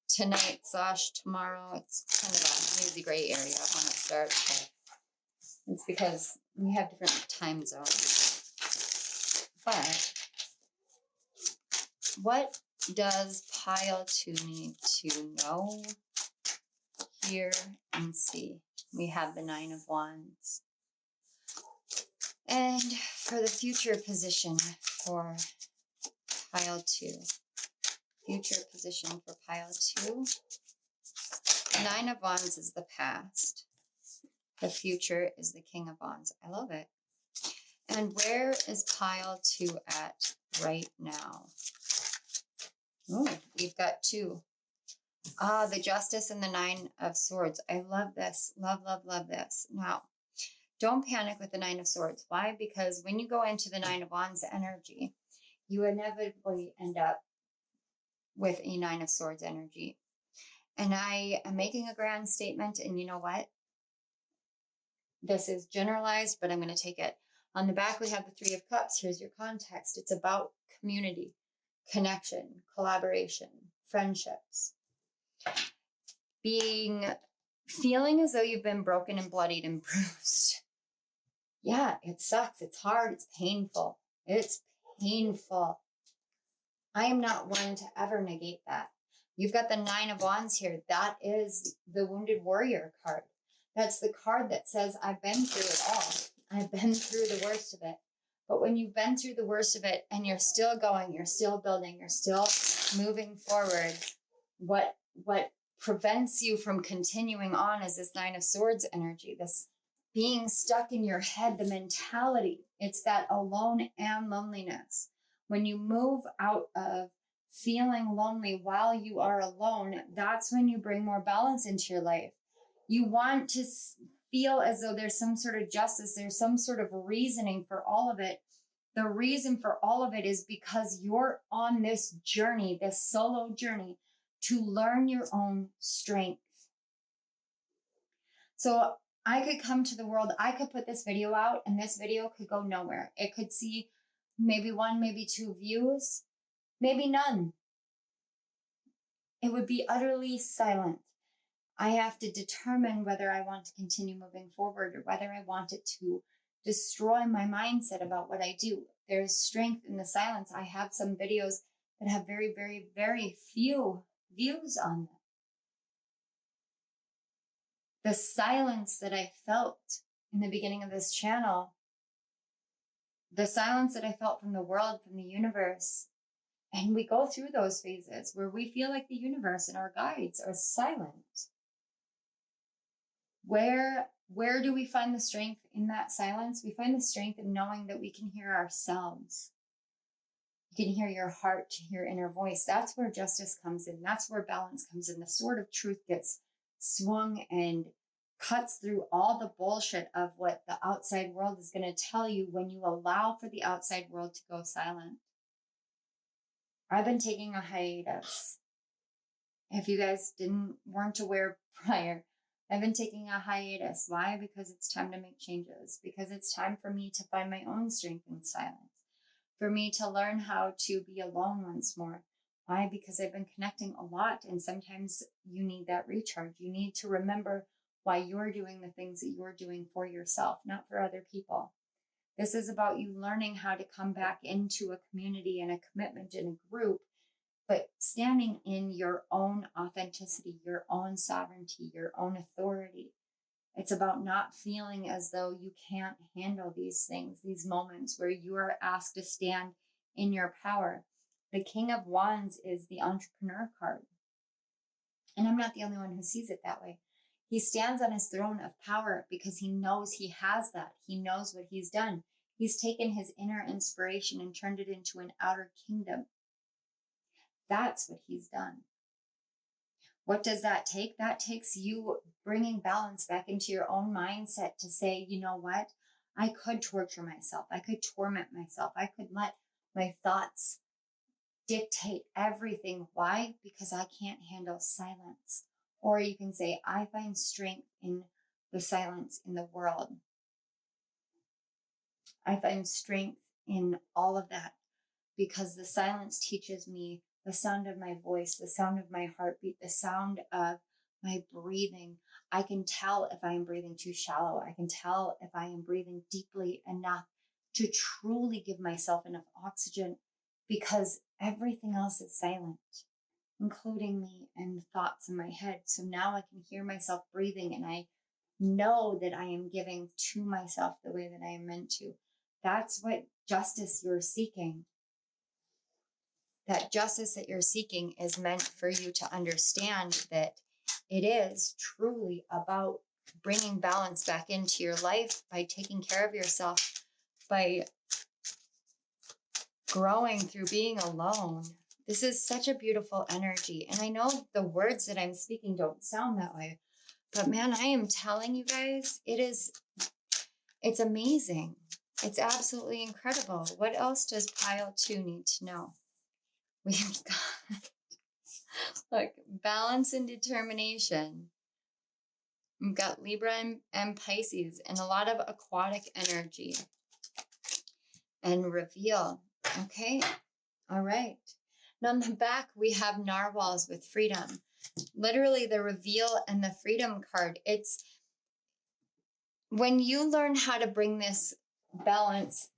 tonight / tomorrow, it's kind of a hazy gray area when it starts, but it's because we have different time zones. But what does pile 2 need to know, hear, and see? We have the 9 of Wands. And for the future position for pile 2. Future position for pile 2. 9 of Wands is the past. The future is the King of Wands. I love it. And where is pile 2 at right now? Oh, we've got 2. The Justice and the 9 of Swords. I love this. Love, love, love this. Now, don't panic with the 9 of Swords. Why? Because when you go into the 9 of Wands energy, you inevitably end up with a 9 of Swords energy. And I am making a grand statement, and you know what? This is generalized, but I'm going to take it. On the back, we have the 3 of Cups. Here's your context. It's about community, connection, collaboration, friendships. Feeling as though you've been broken and bloodied and bruised. Yeah, it sucks. It's hard. It's painful. It's painful. I am not one to ever negate that. You've got the 9 of Wands here. That is the Wounded Warrior card. That's the card that says, I've been through it all. I've been through the worst of it. But when you've been through the worst of it and you're still going, you're still building, you're still moving forward, what prevents you from continuing on is this 9 of Swords energy, this being stuck in your head, the mentality. It's that alone and loneliness. When you move out of feeling lonely while you are alone, that's when you bring more balance into your life. You want to feel as though there's some sort of justice, there's some sort of reasoning for all of it. The reason for all of it is because you're on this journey, this solo journey, to learn your own strength. So I could come to the world, I could put this video out, and this video could go nowhere. It could see maybe 1, maybe 2 views, maybe none. It would be utterly silent. I have to determine whether I want to continue moving forward or whether I want it to destroy my mindset about what I do. There's strength in the silence. I have some videos that have very, very, very few views on them. The silence that I felt in the beginning of this channel, the silence that I felt from the world, from the universe, and we go through those phases where we feel like the universe and our guides are silent. Where do we find the strength in that silence? We find the strength in knowing that we can hear ourselves. You can hear your heart, your inner voice. That's where justice comes in. That's where balance comes in. The sword of truth gets swung and cuts through all the bullshit of what the outside world is going to tell you when you allow for the outside world to go silent. I've been taking a hiatus. If you guys weren't aware prior, I've been taking a hiatus. Why? Because it's time to make changes. Because it's time for me to find my own strength in silence. For me to learn how to be alone once more. Why? Because I've been connecting a lot, and sometimes you need that recharge. You need to remember why you're doing the things that you're doing for yourself, not for other people. This is about you learning how to come back into a community and a commitment in a group, but standing in your own authenticity, your own sovereignty, your own authority. It's about not feeling as though you can't handle these things, these moments where you are asked to stand in your power. The King of Wands is the entrepreneur card. And I'm not the only one who sees it that way. He stands on his throne of power because he knows he has that. He knows what he's done. He's taken his inner inspiration and turned it into an outer kingdom. That's what he's done. What does that take? That takes you bringing balance back into your own mindset to say, you know what? I could torture myself. I could torment myself. I could let my thoughts dictate everything. Why? Because I can't handle silence. Or you can say, I find strength in the silence in the world. I find strength in all of that because the silence teaches me the sound of my voice, the sound of my heartbeat, the sound of my breathing. I can tell if I am breathing too shallow. I can tell if I am breathing deeply enough to truly give myself enough oxygen, because everything else is silent, including me and thoughts in my head. So now I can hear myself breathing, and I know that I am giving to myself the way that I am meant to. That's what justice you're seeking. That justice that you're seeking is meant for you to understand that it is truly about bringing balance back into your life by taking care of yourself, by growing through being alone. This is such a beautiful energy. And I know the words that I'm speaking don't sound that way, but man, I am telling you guys, it's amazing. It's absolutely incredible. What else does pile 2 need to know? We've got like balance and determination. We've got Libra and Pisces and a lot of aquatic energy. And reveal. Okay. All right. Now on the back, we have narwhals with freedom. Literally the reveal and the freedom card. It's when you learn how to bring this balance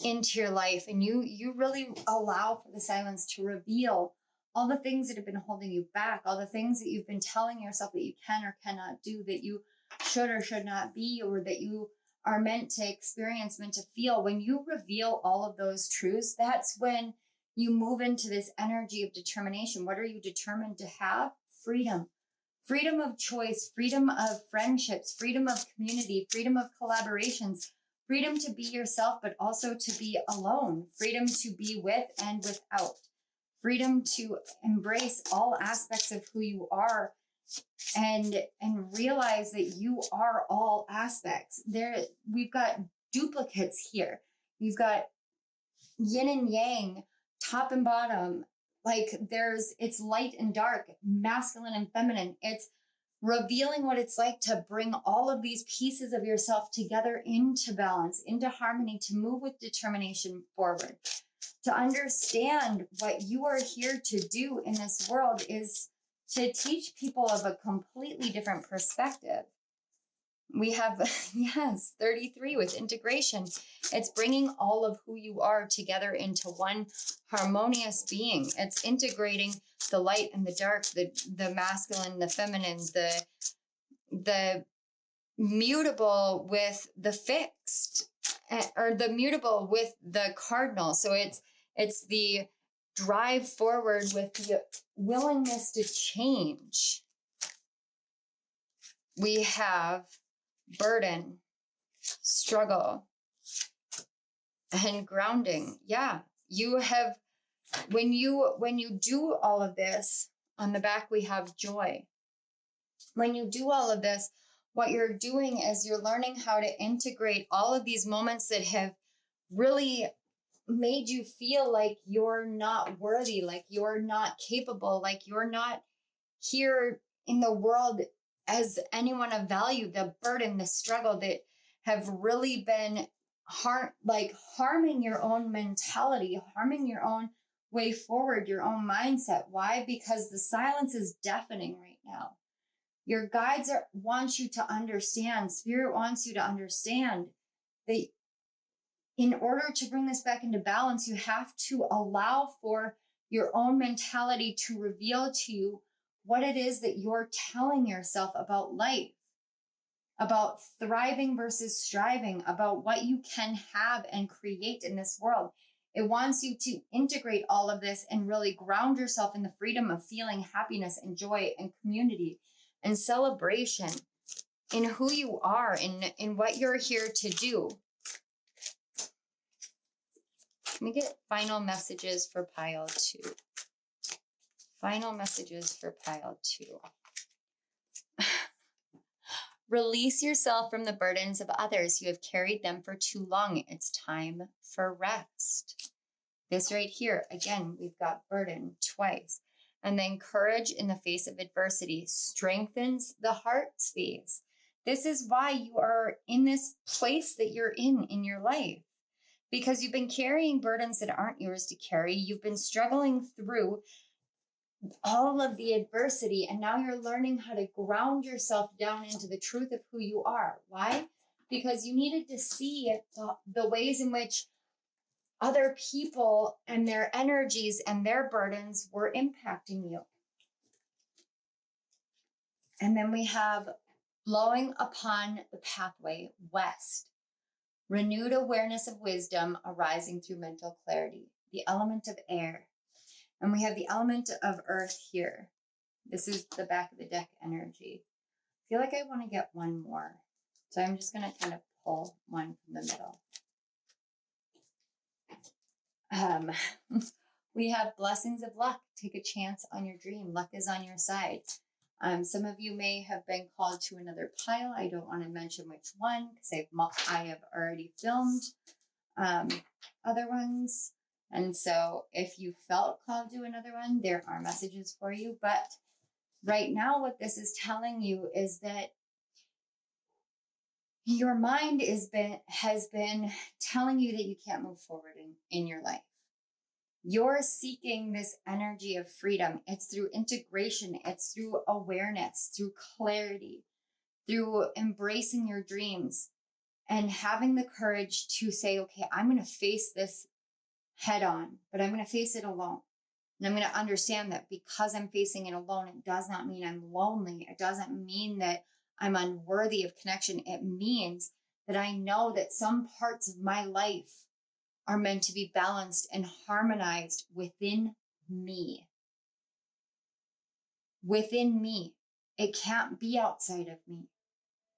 into your life and you really allow for the silence to reveal all the things that have been holding you back, all the things that you've been telling yourself that you can or cannot do, that you should or should not be, or that you are meant to experience, meant to feel. When you reveal all of those truths, that's when you move into this energy of determination. What are you determined to have? Freedom. Freedom of choice, freedom of friendships, freedom of community, freedom of collaborations, freedom to be yourself, but also to be alone, freedom to be with and without, freedom to embrace all aspects of who you are and realize that you are all aspects. We've got duplicates here. You've got yin and yang, top and bottom. Like it's light and dark, masculine and feminine. It's revealing what it's like to bring all of these pieces of yourself together into balance, into harmony, to move with determination forward, to understand what you are here to do in this world is to teach people of a completely different perspective. We have, yes, 33 with integration. It's bringing all of who you are together into one harmonious being. It's integrating the light and the dark, the masculine, the feminine, the mutable with the fixed, or the mutable with the cardinal. So it's the drive forward with the willingness to change. We have burden, struggle, and grounding. Yeah, you have, when you do all of this, on the back we have joy. When you do all of this, what you're doing is you're learning how to integrate all of these moments that have really made you feel like you're not worthy, like you're not capable, like you're not here in the world as anyone of value. The burden, the struggle that have really been harming your own mentality, harming your own way forward, your own mindset. Why? Because the silence is deafening right now. Your guides want you to understand, Spirit wants you to understand that in order to bring this back into balance, you have to allow for your own mentality to reveal to you what it is that you're telling yourself about life, about thriving versus striving, about what you can have and create in this world. It wants you to integrate all of this and really ground yourself in the freedom of feeling happiness and joy and community and celebration in who you are, in what you're here to do. Let me get final messages for pile 2. Final messages for pile 2. Release yourself from the burdens of others. You have carried them for too long. It's time for rest. This right here, again, we've got burden twice. And then courage in the face of adversity strengthens the heart space. This is why you are in this place that you're in your life, because you've been carrying burdens that aren't yours to carry. You've been struggling through all of the adversity, and now you're learning how to ground yourself down into the truth of who you are. Why? Because you needed to see the ways in which other people and their energies and their burdens were impacting you. And then we have blowing upon the pathway west, renewed awareness of wisdom arising through mental clarity, the element of air. And we have the element of earth here. This is the back of the deck energy. I feel like I want to get one more. So I'm just going to kind of pull one from the middle. We have blessings of luck. Take a chance on your dream. Luck is on your side. Some of you may have been called to another pile. I don't want to mention which one because I have already filmed other ones. And so if you felt called to another one, there are messages for you. But right now, what this is telling you is that your mind has been telling you that you can't move forward in your life. You're seeking this energy of freedom. It's through integration. It's through awareness, through clarity, through embracing your dreams and having the courage to say, okay, I'm going to face this head on, but I'm going to face it alone. And I'm going to understand that because I'm facing it alone, it does not mean I'm lonely. It doesn't mean that I'm unworthy of connection. It means that I know that some parts of my life are meant to be balanced and harmonized within me. Within me. It can't be outside of me.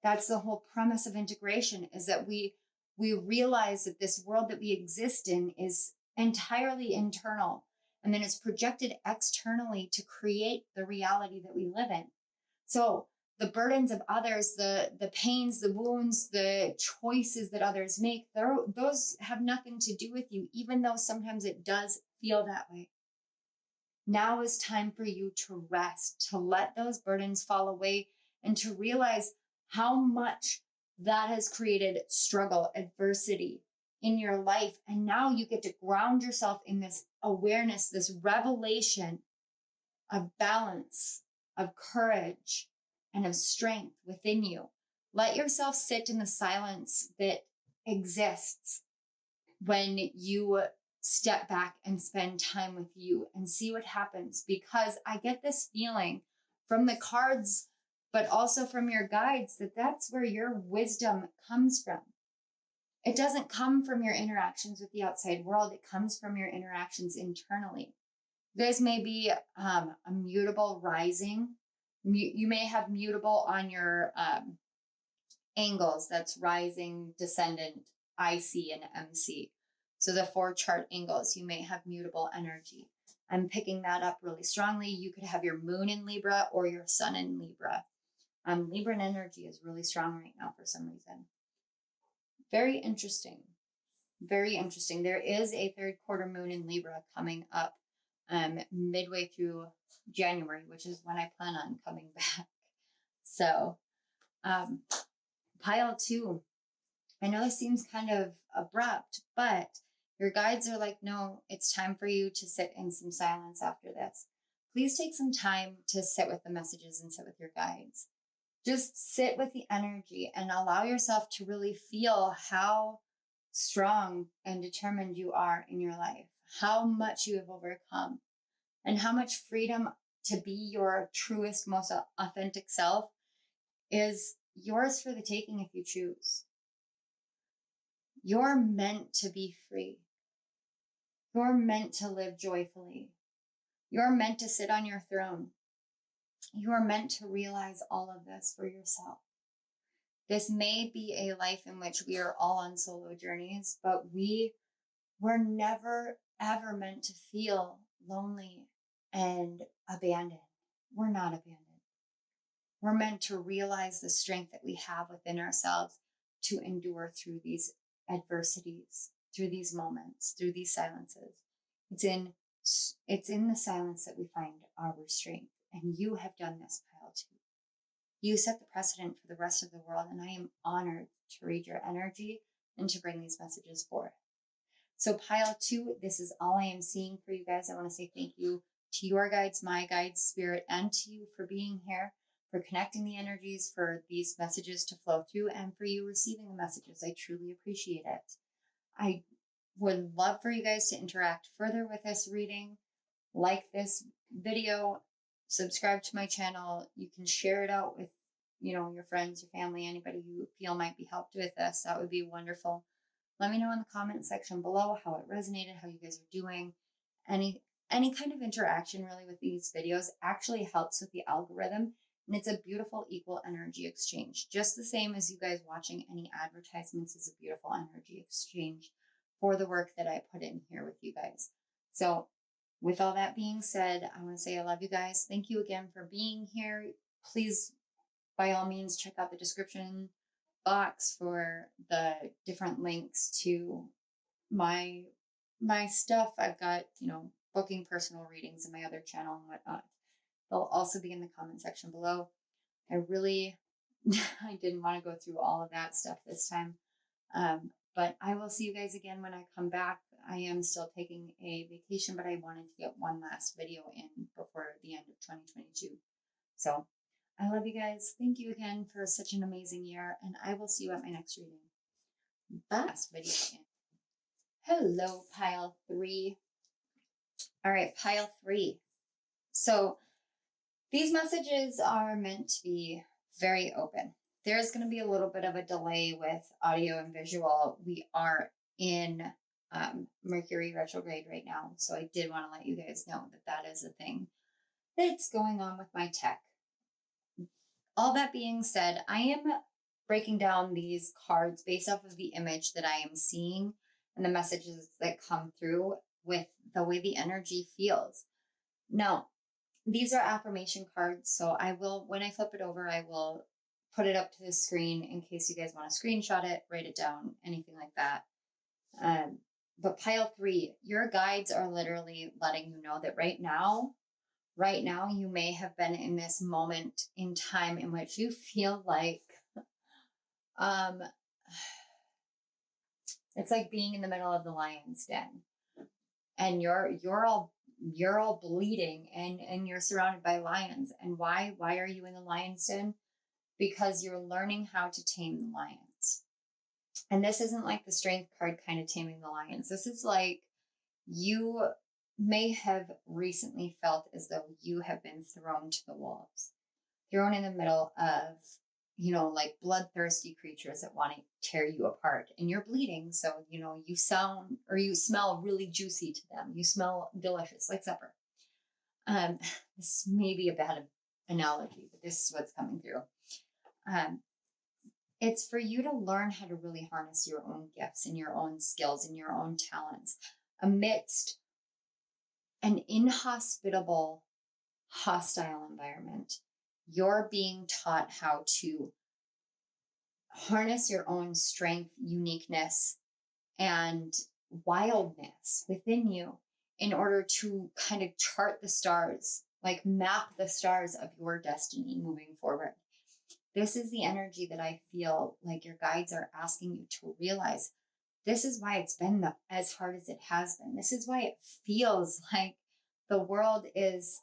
That's the whole premise of integration, is that we realize that this world that we exist in is entirely internal, and then it's projected externally to create the reality that we live in. So the burdens of others, the pains, the wounds, the choices that others make, those have nothing to do with you, even though sometimes it does feel that way. Now is time for you to rest, to let those burdens fall away, and to realize how much that has created struggle, adversity in your life. And now you get to ground yourself in this awareness, this revelation of balance, of courage, and of strength within you. Let yourself sit in the silence that exists when you step back and spend time with you and see what happens. Because I get this feeling from the cards, but also from your guides, that that's where your wisdom comes from. It doesn't come from your interactions with the outside world. It comes from your interactions internally. This may be a mutable rising. You may have mutable on your angles. That's rising, descendant, IC, and MC. So the 4 chart angles, you may have mutable energy. I'm picking that up really strongly. You could have your moon in Libra or your sun in Libra. Libran energy is really strong right now for some reason. Very interesting. Very interesting. There is a 3rd quarter moon in Libra coming up midway through January, which is when I plan on coming back. So pile 2. I know this seems kind of abrupt, but your guides are like, no, it's time for you to sit in some silence after this. Please take some time to sit with the messages and sit with your guides. Just sit with the energy and allow yourself to really feel how strong and determined you are in your life, how much you have overcome, and how much freedom to be your truest, most authentic self is yours for the taking if you choose. You're meant to be free. You're meant to live joyfully. You're meant to sit on your throne. You are meant to realize all of this for yourself. This may be a life in which we are all on solo journeys, but we were never, ever meant to feel lonely and abandoned. We're not abandoned. We're meant to realize the strength that we have within ourselves to endure through these adversities, through these moments, through these silences. It's in the silence that we find our strength. And you have done this, pile 2. You set the precedent for the rest of the world, and I am honored to read your energy and to bring these messages forth. So pile 2, this is all I am seeing for you guys. I want to say thank you to your guides, my guides, spirit, and to you for being here, for connecting the energies, for these messages to flow through, and for you receiving the messages. I truly appreciate it. I would love for you guys to interact further with this reading. Like this video, subscribe to my channel. You can share it out with, your friends, your family, anybody you feel might be helped with this. That would be wonderful. Let me know in the comment section below how it resonated, how you guys are doing. Any kind of interaction really with these videos actually helps with the algorithm, and it's a beautiful equal energy exchange. Just the same as you guys watching any advertisements is a beautiful energy exchange for the work that I put in here with you guys. So with all that being said, I want to say I love you guys. Thank you again for being here. Please, by all means, check out the description box for the different links to my stuff. I've got, booking personal readings in my other channel and whatnot. They'll also be in the comment section below. I didn't want to go through all of that stuff this time. But I will see you guys again when I come back. I am still taking a vacation, but I wanted to get one last video in before the end of 2022. So I love you guys. Thank you again for such an amazing year, and I will see you at my next reading. Last video in. Hello, pile 3. All right, pile 3. So these messages are meant to be very open. There's going to be a little bit of a delay with audio and visual. We are in Mercury retrograde right now, so I did want to let you guys know that is a thing that's going on with my tech. All that being said, I am breaking down these cards based off of the image that I am seeing and the messages that come through with the way the energy feels. Now, these are affirmation cards, so I will, when I flip it over, I will put it up to the screen in case you guys want to screenshot it, write it down, anything like that. But pile 3, your guides are literally letting you know that right now, you may have been in this moment in time in which you feel like it's like being in the middle of the lion's den, and you're all bleeding and you're surrounded by lions. And why are you in the lion's den? Because you're learning how to tame the lions. And this isn't like the strength card kind of taming the lions. This is like you may have recently felt as though you have been thrown to the wolves, thrown in the middle of, like bloodthirsty creatures that want to tear you apart, and you're bleeding. So, you smell really juicy to them. You smell delicious, like supper. This may be a bad analogy, but this is what's coming through. It's for you to learn how to really harness your own gifts and your own skills and your own talents amidst an inhospitable, hostile environment. You're being taught how to harness your own strength, uniqueness, and wildness within you in order to kind of chart the stars, like map the stars of your destiny moving forward. This is the energy that I feel like your guides are asking you to realize. This is why it's been as hard as it has been. This is why it feels like the world is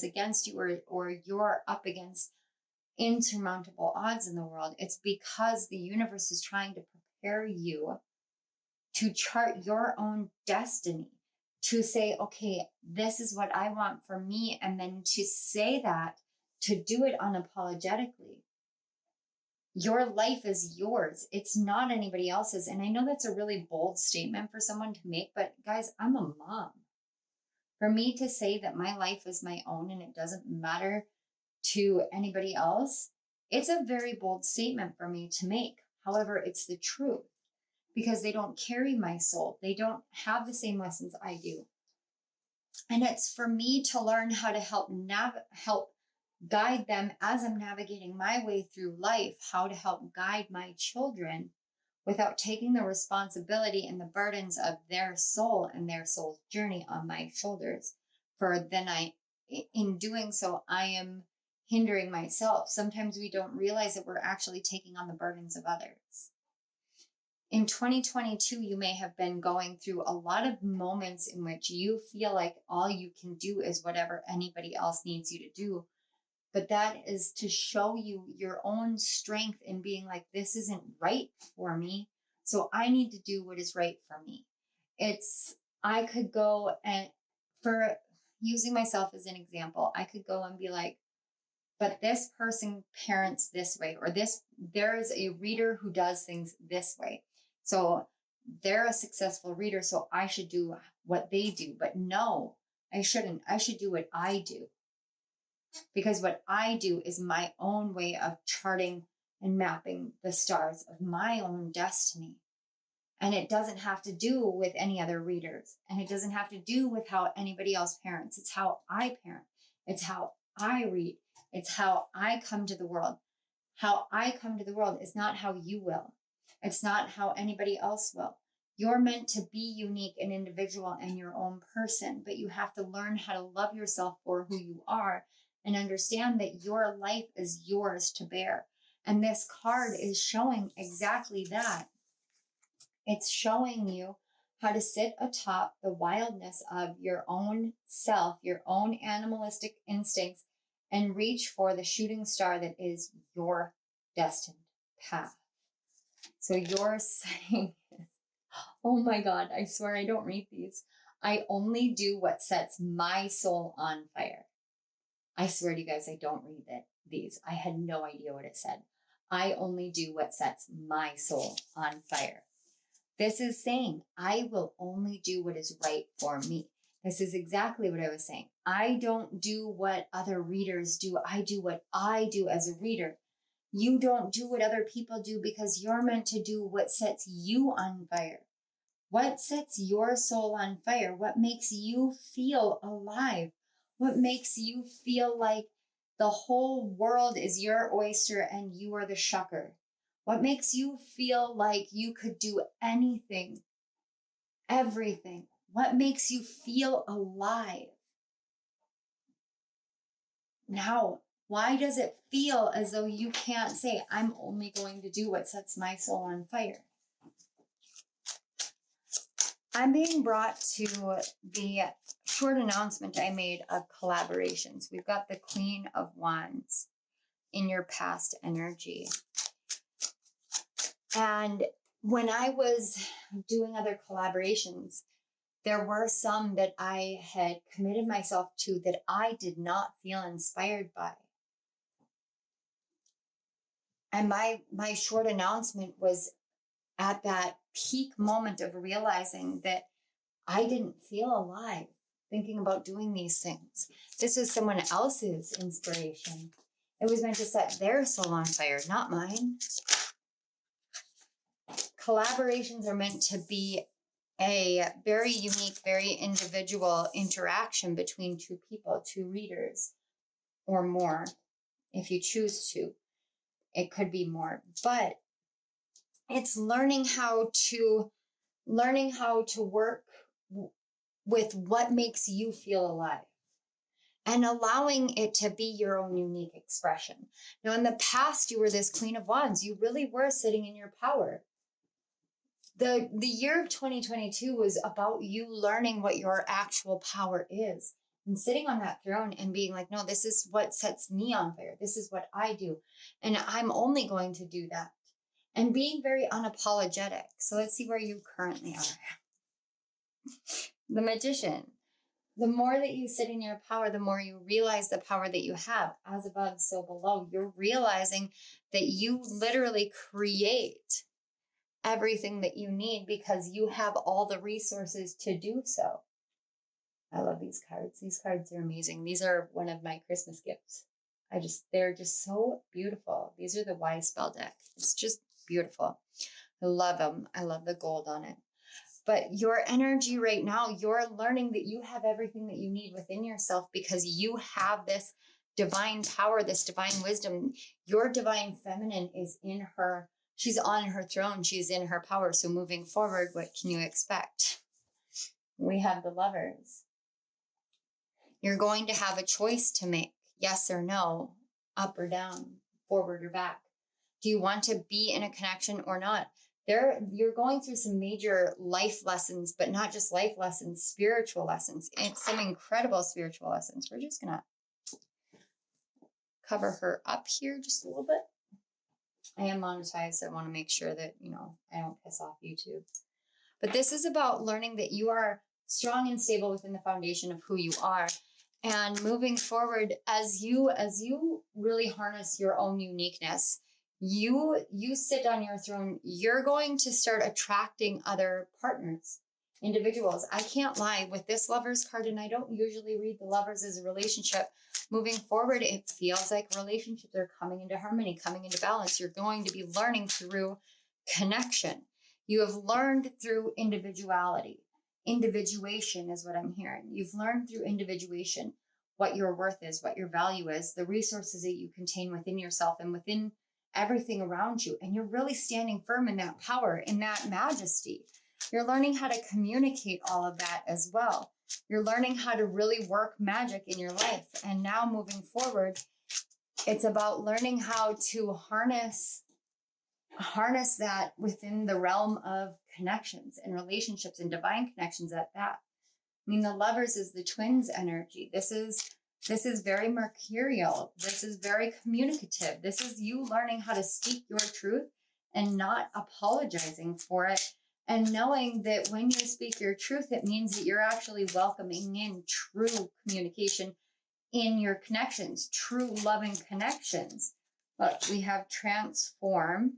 against you, or you're up against insurmountable odds in the world. It's because the universe is trying to prepare you to chart your own destiny, to say, okay, this is what I want for me. And then to say that, to do it unapologetically. Your life is yours. It's not anybody else's. And I know that's a really bold statement for someone to make, but guys, I'm a mom. For me to say that my life is my own and it doesn't matter to anybody else, it's a very bold statement for me to make. However, it's the truth, because they don't carry my soul. They don't have the same lessons I do. And it's for me to learn how to help guide them as I'm navigating my way through life, how to help guide my children without taking the responsibility and the burdens of their soul and their soul's journey on my shoulders. For then in doing so, I am hindering myself. Sometimes we don't realize that we're actually taking on the burdens of others. In 2022, you may have been going through a lot of moments in which you feel like all you can do is whatever anybody else needs you to do. But that is to show you your own strength in being like, this isn't right for me, so I need to do what is right for me. I could go and, for using myself as an example, I could go and be like, but this person parents this way, or there is a reader who does things this way. So they're a successful reader, so I should do what they do. But no, I shouldn't. I should do what I do. Because what I do is my own way of charting and mapping the stars of my own destiny. And it doesn't have to do with any other readers. And it doesn't have to do with how anybody else parents. It's how I parent. It's how I read. It's how I come to the world. How I come to the world is not how you will. It's not how anybody else will. You're meant to be unique and individual and your own person, but you have to learn how to love yourself for who you are and understand that your life is yours to bear. And this card is showing exactly that. It's showing you how to sit atop the wildness of your own self, your own animalistic instincts, and reach for the shooting star that is your destined path. So you're saying, oh my God, I swear I don't read these. I only do what sets my soul on fire. I swear to you guys, I don't read these. I had no idea what it said. I only do what sets my soul on fire. This is saying I will only do what is right for me. This is exactly what I was saying. I don't do what other readers do. I do what I do as a reader. You don't do what other people do because you're meant to do what sets you on fire. What sets your soul on fire? What makes you feel alive? What makes you feel like the whole world is your oyster and you are the shucker? What makes you feel like you could do anything, everything? What makes you feel alive? Now, why does it feel as though you can't say, I'm only going to do what sets my soul on fire? I'm being brought to the short announcement I made of collaborations. We've got the Queen of Wands in your past energy. And when I was doing other collaborations, there were some that I had committed myself to that I did not feel inspired by. And my short announcement was at that peak moment of realizing that I didn't feel alive thinking about doing these things. This was someone else's inspiration. It was meant to set their soul on fire, not mine. Collaborations are meant to be a very unique, very individual interaction between two people, two readers, or more, if you choose to. It could be more, but it's learning how to work with what makes you feel alive and allowing it to be your own unique expression. Now, in the past, you were this Queen of Wands. You really were sitting in your power. The year of 2022 was about you learning what your actual power is and sitting on that throne and being like, no, this is what sets me on fire. This is what I do. And I'm only going to do that. And being very unapologetic. So let's see where you currently are. The Magician. The more that you sit in your power, the more you realize the power that you have. As above, so below. You're realizing that you literally create everything that you need because you have all the resources to do so. I love these cards. These cards are amazing. These are one of my Christmas gifts. They're just so beautiful. These are the Wise Spell deck. It's just beautiful. I love them. I love the gold on it. But your energy right now, you're learning that you have everything that you need within yourself because you have this divine power, this divine wisdom. Your divine feminine is in her She's on her throne. She's in her power. So moving forward, what can you expect? We have the Lovers. You're going to have a choice to make, yes or no, up or down, forward or back. Do you want to be in a connection or not? You're going through some major life lessons, but not just life lessons, spiritual lessons, and some incredible spiritual lessons. We're just going to cover her up here just a little bit. I am monetized, so I want to make sure that, I don't piss off YouTube. But this is about learning that you are strong and stable within the foundation of who you are. And moving forward, as you really harness your own uniqueness, you sit on your throne, you're going to start attracting other partners, individuals. I can't lie, with this Lovers card, and I don't usually read the Lovers as a relationship. Moving forward, it feels like relationships are coming into harmony, coming into balance. You're going to be learning through connection. You have learned through individuality. Individuation is what I'm hearing. You've learned through individuation what your worth is, what your value is, the resources that you contain within yourself and within everything around you. And you're really standing firm in that power, in that majesty. You're learning how to communicate all of that as well. You're learning how to really work magic in your life. And now moving forward, it's about learning how to harness that within the realm of connections and relationships and divine connections at that. I mean, the Lovers is the twins energy. This is very mercurial. This is very communicative. This is you learning how to speak your truth and not apologizing for it. And knowing that when you speak your truth, it means that you're actually welcoming in true communication in your connections, true loving connections. Look, we have transform.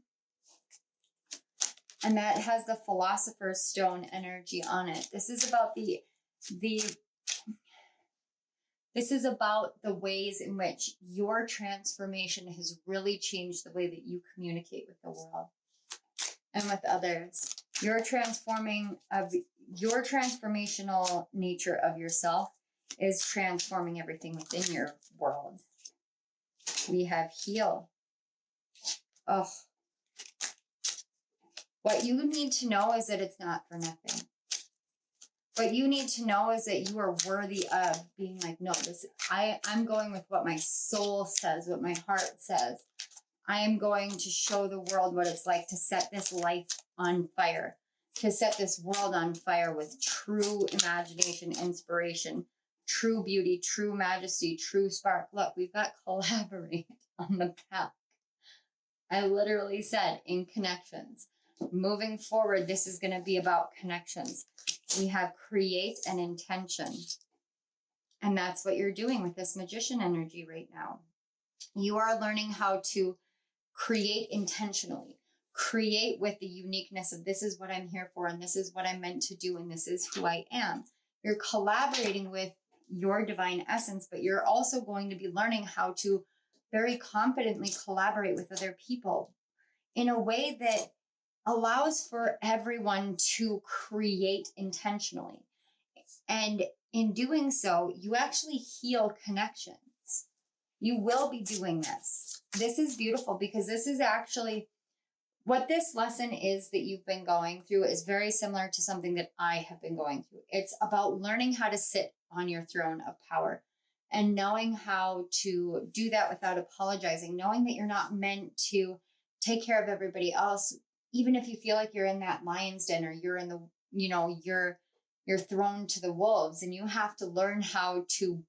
And that has the Philosopher's Stone energy on it. This is about this is about the ways in which your transformation has really changed the way that you communicate with the world and with others. Your transformational nature of yourself is transforming everything within your world. We have heal. Oh. What you need to know is that it's not for nothing. What you need to know is that you are worthy of being like, no, I'm going with what my soul says, what my heart says. I am going to show the world what it's like to set this life on fire, to set this world on fire with true imagination, inspiration, true beauty, true majesty, true spark. Look, we've got collaborate on the back. I literally said in connections. Moving forward, this is going to be about connections. We have create and intention. And that's what you're doing with this Magician energy right now. You are learning how to create intentionally. Create with the uniqueness of this is what I'm here for, and this is what I'm meant to do, and this is who I am. You're collaborating with your divine essence, but you're also going to be learning how to very confidently collaborate with other people in a way that allows for everyone to create intentionally. And in doing so, you actually heal connections. You will be doing this. This is beautiful because this is actually what this lesson is that you've been going through is very similar to something that I have been going through. It's about learning how to sit on your throne of power and knowing how to do that without apologizing, knowing that you're not meant to take care of everybody else. Even if you feel like you're in that lion's den or you're in the, you're thrown to the wolves, and you have to learn how to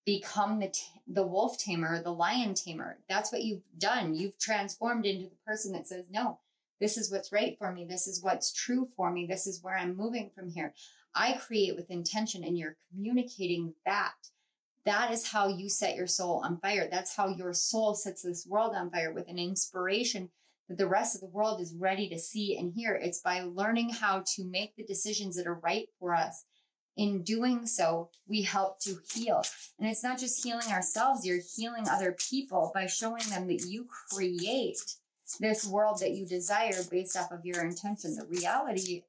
become the wolf tamer, the lion tamer. That's what you've done. You've transformed into the person that says, no, this is what's right for me. This is what's true for me. This is where I'm moving from here. I create with intention, and you're communicating that. That is how you set your soul on fire. That's how your soul sets this world on fire with an inspiration that the rest of the world is ready to see and hear. It's by learning how to make the decisions that are right for us. In doing so, we help to heal. And it's not just healing ourselves, you're healing other people by showing them that you create this world that you desire based off of your intention. The reality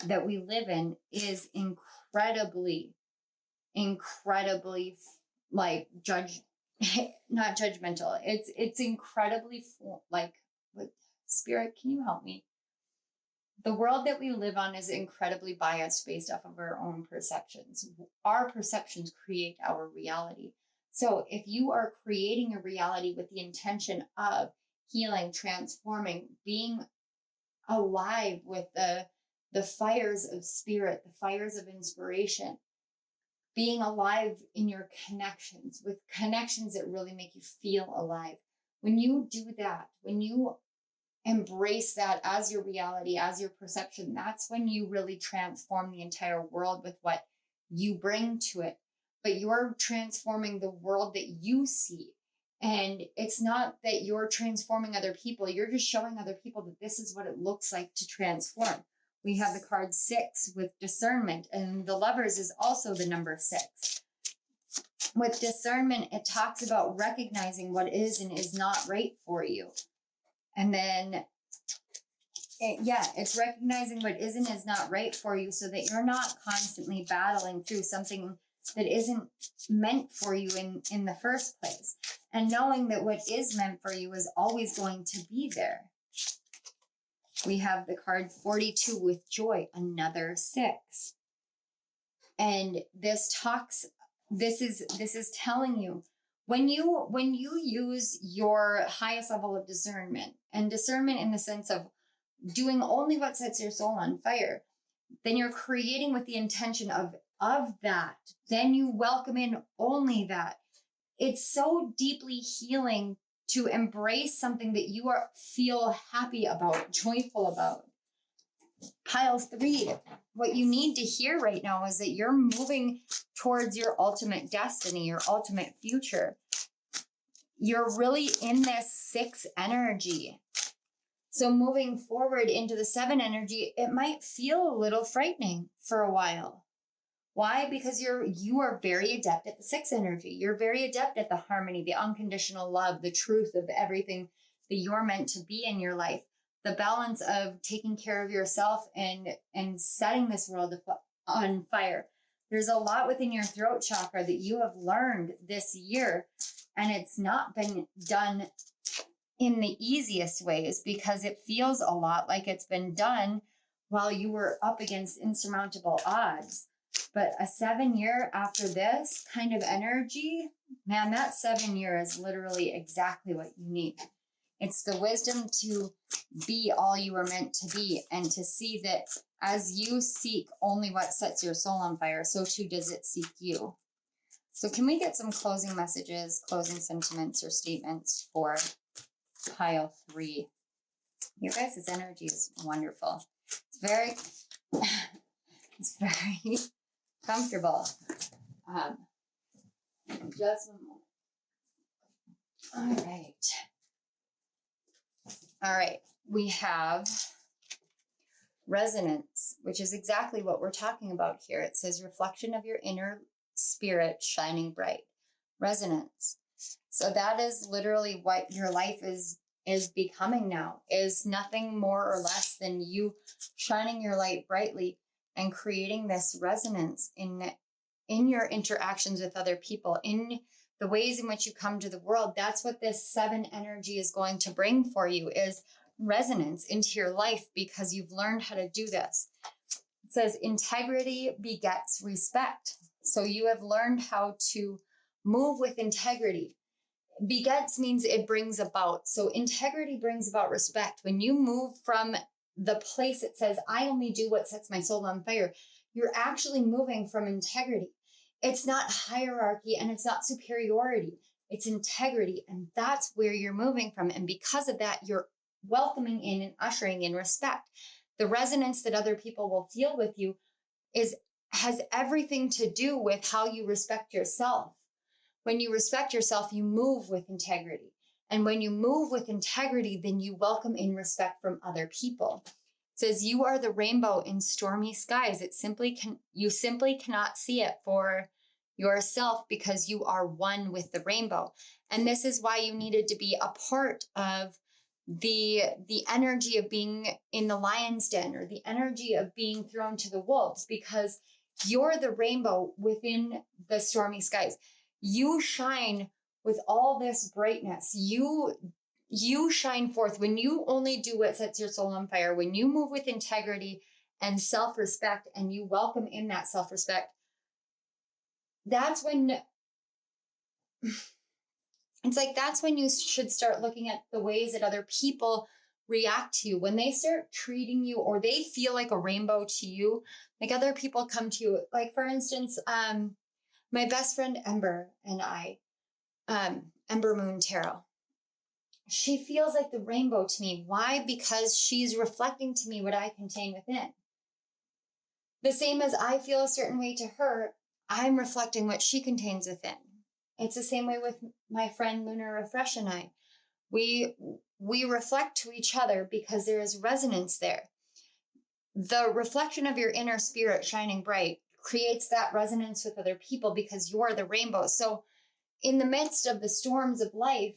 that we live in is incredibly like not judgmental. It's incredibly like, Spirit, can you help me? The world that we live on is incredibly biased based off of our own perceptions. Our perceptions create our reality. So if you are creating a reality with the intention of healing, transforming, being alive with the fires of spirit, the fires of inspiration, being alive in your connections, with connections that really make you feel alive. When you do that, when you embrace that as your reality, as your perception, that's when you really transform the entire world with what you bring to it. But you're transforming the world that you see. And it's not that you're transforming other people. You're just showing other people that this is what it looks like to transform. We have the card 6 with discernment, and the Lovers is also the number 6. With discernment, it talks about recognizing what is and is not right for you. And then, it's recognizing what is and is not right for you so that you're not constantly battling through something that isn't meant for you in the first place. And knowing that what is meant for you is always going to be there. We have the card 42 with joy, another 6. And this is telling you, when you use your highest level of discernment, and discernment in the sense of doing only what sets your soul on fire, then you're creating with the intention of that. Then you welcome in only that. It's so deeply healing to embrace something that you feel happy about, joyful about. Pile 3, what you need to hear right now is that you're moving towards your ultimate destiny, your ultimate future. You're really in this 6 energy. So moving forward into the 7 energy, it might feel a little frightening for a while. Why? Because you are very adept at the 6 energy. You're very adept at the harmony, the unconditional love, the truth of everything that you're meant to be in your life. The balance of taking care of yourself and setting this world on fire. There's a lot within your throat chakra that you have learned this year, and it's not been done in the easiest ways because it feels a lot like it's been done while you were up against insurmountable odds. But a 7 year after this kind of energy, man, that 7 year is literally exactly what you need. It's the wisdom to be all you were meant to be, and to see that as you seek only what sets your soul on fire, so too does it seek you. So can we get some closing messages, closing sentiments or statements for pile 3? Your guys' energy is wonderful. It's very comfortable. Just a moment. All right. We have resonance, which is exactly what we're talking about here. It says reflection of your inner spirit shining bright. Resonance. So that is literally what your life is becoming now, is nothing more or less than you shining your light brightly and creating this resonance in your interactions with other people, in the ways in which you come to the world. That's what this 7 energy is going to bring for you, is resonance into your life, because you've learned how to do this. It says integrity begets respect. So you have learned how to move with integrity. Begets means it brings about. So integrity brings about respect. When you move from the place that says, I only do what sets my soul on fire, you're actually moving from integrity. It's not hierarchy and it's not superiority. It's integrity. And that's where you're moving from. And because of that, you're welcoming in and ushering in respect. The resonance that other people will feel with you has everything to do with how you respect yourself. When you respect yourself, you move with integrity. And when you move with integrity, then you welcome in respect from other people. It says you are the rainbow in stormy skies. You simply cannot see it for yourself because you are one with the rainbow. And this is why you needed to be a part of the energy of being in the lion's den, or the energy of being thrown to the wolves, because you're the rainbow within the stormy skies. You shine with all this brightness. You you shine forth, when you only do what sets your soul on fire, when you move with integrity and self-respect, and you welcome in that self-respect, that's when it's like, that's when you should start looking at the ways that other people react to you. When they start treating you, or they feel like a rainbow to you, like other people come to you. Like, for instance, my best friend Ember and I, Ember Moon Tarot, she feels like the rainbow to me. Why? Because she's reflecting to me what I contain within. The same as I feel a certain way to her, I'm reflecting what she contains within. It's the same way with my friend Lunar Refresh and I. We reflect to each other because there is resonance there. The reflection of your inner spirit shining bright creates that resonance with other people, because you're the rainbow. So in the midst of the storms of life,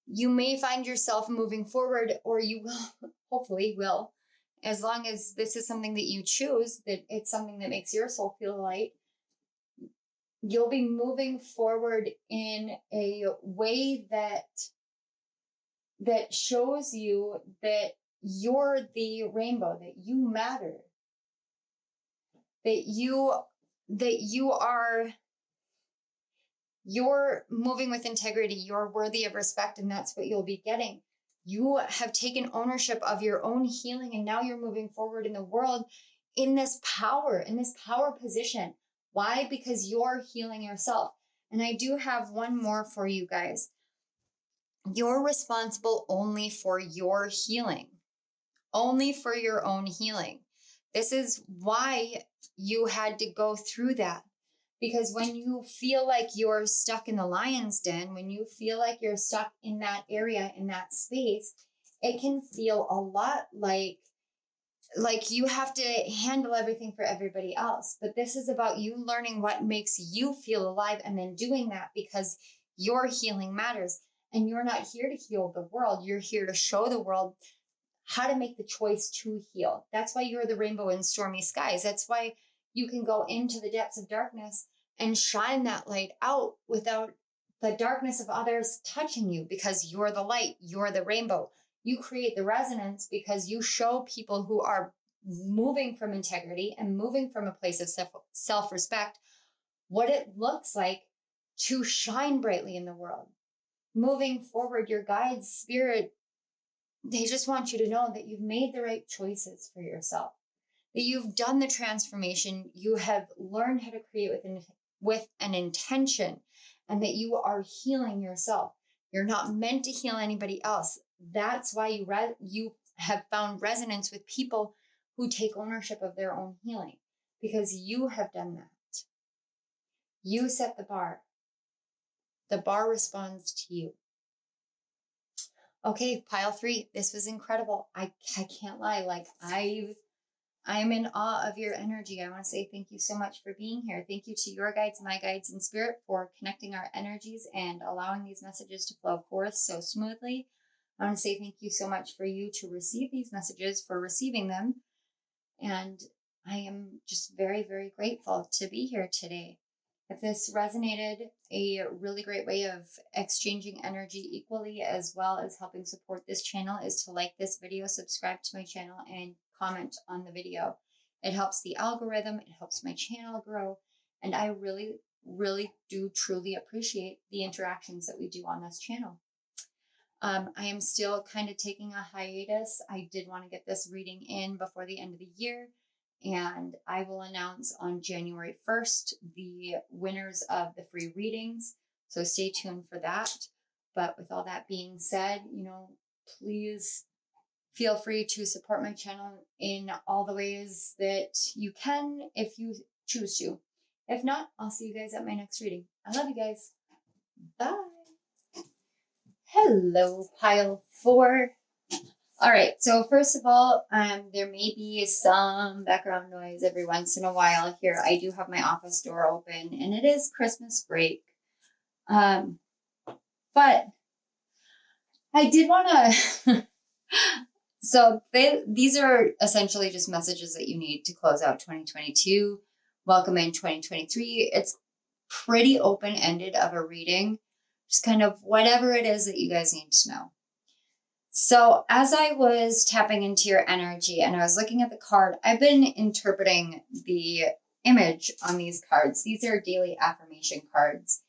you may find yourself moving forward, or you will, hopefully will, as long as this is something that you choose, that it's something that makes your soul feel light, you'll be moving forward in a way that shows you that you're the rainbow, that you matter, that you're moving with integrity, you're worthy of respect, and that's what you'll be getting. You have taken ownership of your own healing, and now you're moving forward in the world in this power position. Why? Because you're healing yourself. And I do have one more for you guys. You're responsible only for your healing, only for your own healing. This is why you had to go through that. Because when you feel like you're stuck in the lion's den, when you feel like you're stuck in that area, in that space, it can feel a lot like you have to handle everything for everybody else. But this is about you learning what makes you feel alive, and then doing that, because your healing matters. And you're not here to heal the world. You're here to show the world how to make the choice to heal. That's why you're the rainbow in stormy skies. That's why you can go into the depths of darkness and shine that light out without the darkness of others touching you, because you're the light, you're the rainbow. You create the resonance because you show people who are moving from integrity and moving from a place of self-respect what it looks like to shine brightly in the world. Moving forward, your guides, spirit, they just want you to know that you've made the right choices for yourself, that you've done the transformation, you have learned how to create with an intention, and that you are healing yourself. You're not meant to heal anybody else. That's why you have found resonance with people who take ownership of their own healing, because you have done that. You set the bar. The bar responds to you. Okay, pile 3. This was incredible. I can't lie. Like, I'm in awe of your energy. I want to say thank you so much for being here. Thank you to your guides, my guides in spirit, for connecting our energies and allowing these messages to flow forth so smoothly. I want to say thank you so much for you to receive these messages, for receiving them. And I am just very, very grateful to be here today. If this resonated, a really great way of exchanging energy equally, as well as helping support this channel, is to like this video, subscribe to my channel, and comment on the video. It helps the algorithm, it helps my channel grow, and I really, really do truly appreciate the interactions that we do on this channel. I am still kind of taking a hiatus. I did want to get this reading in before the end of the year, and I will announce on January 1st the winners of the free readings. So stay tuned for that. But with all that being said, please feel free to support my channel in all the ways that you can if you choose to. If not, I'll see you guys at my next reading. I love you guys. Bye. Hello, pile 4. All right, so first of all, there may be some background noise every once in a while here. I do have my office door open, and it is Christmas break. But I did want to... So these are essentially just messages that you need to close out 2022. Welcome in 2023. It's pretty open-ended of a reading. Just kind of whatever it is that you guys need to know. So as I was tapping into your energy and I was looking at the card, I've been interpreting the image on these cards. These are daily affirmation cards,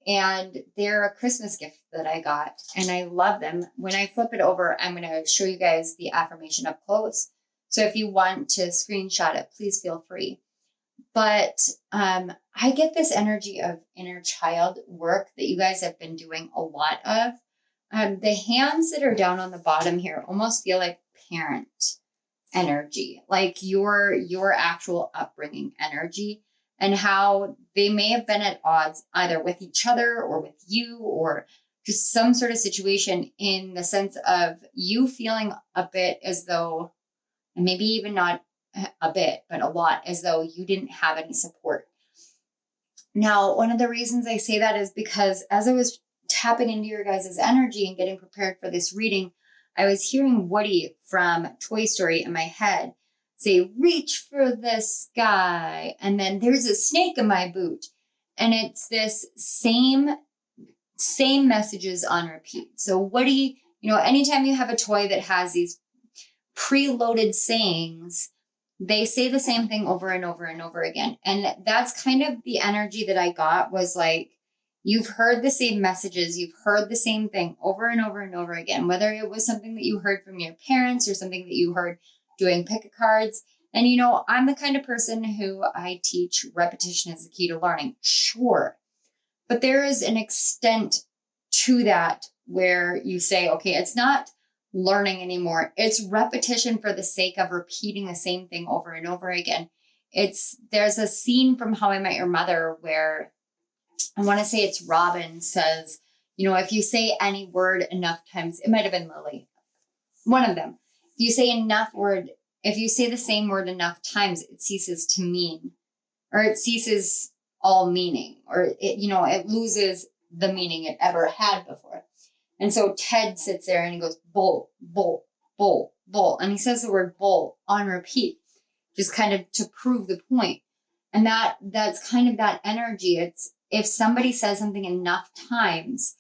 and they're a Christmas gift that I got, and I love them. When I flip it over, I'm going to show you guys the affirmation up close. So if you want to screenshot it, please feel free. But I get this energy of inner child work that you guys have been doing a lot of. The hands that are down on the bottom here almost feel like parent energy, like your actual upbringing energy, and how they may have been at odds either with each other or with you, or just some sort of situation, in the sense of you feeling a bit as though, and maybe even not a bit, but a lot, as though you didn't have any support. Now, one of the reasons I say that is because as I was tapping into your guys' energy and getting prepared for this reading, I was hearing Woody from Toy Story in my head say, "Reach for the sky." And then there's a snake in my boot. And it's this same messages on repeat. So Woody, anytime you have a toy that has these preloaded sayings, they say the same thing over and over and over again. And that's kind of the energy that I got, was like, you've heard the same messages, you've heard the same thing over and over and over again, whether it was something that you heard from your parents or something that you heard doing pick a cards. And I'm the kind of person who, I teach repetition is the key to learning. Sure. But there is an extent to that where you say, okay, it's not learning anymore. It's repetition for the sake of repeating the same thing over and over again. There's a scene from How I Met Your Mother where, I want to say it's Robin, says, if you say any word enough times, it might have been Lily, one of them. If you say the same word enough times, it ceases to mean, or it ceases all meaning, or it loses the meaning it ever had before. And so Ted sits there and he goes, bull, bull, bull, bull. And he says the word bull on repeat, just kind of to prove the point. And that's kind of that energy. It's, if somebody says something enough times,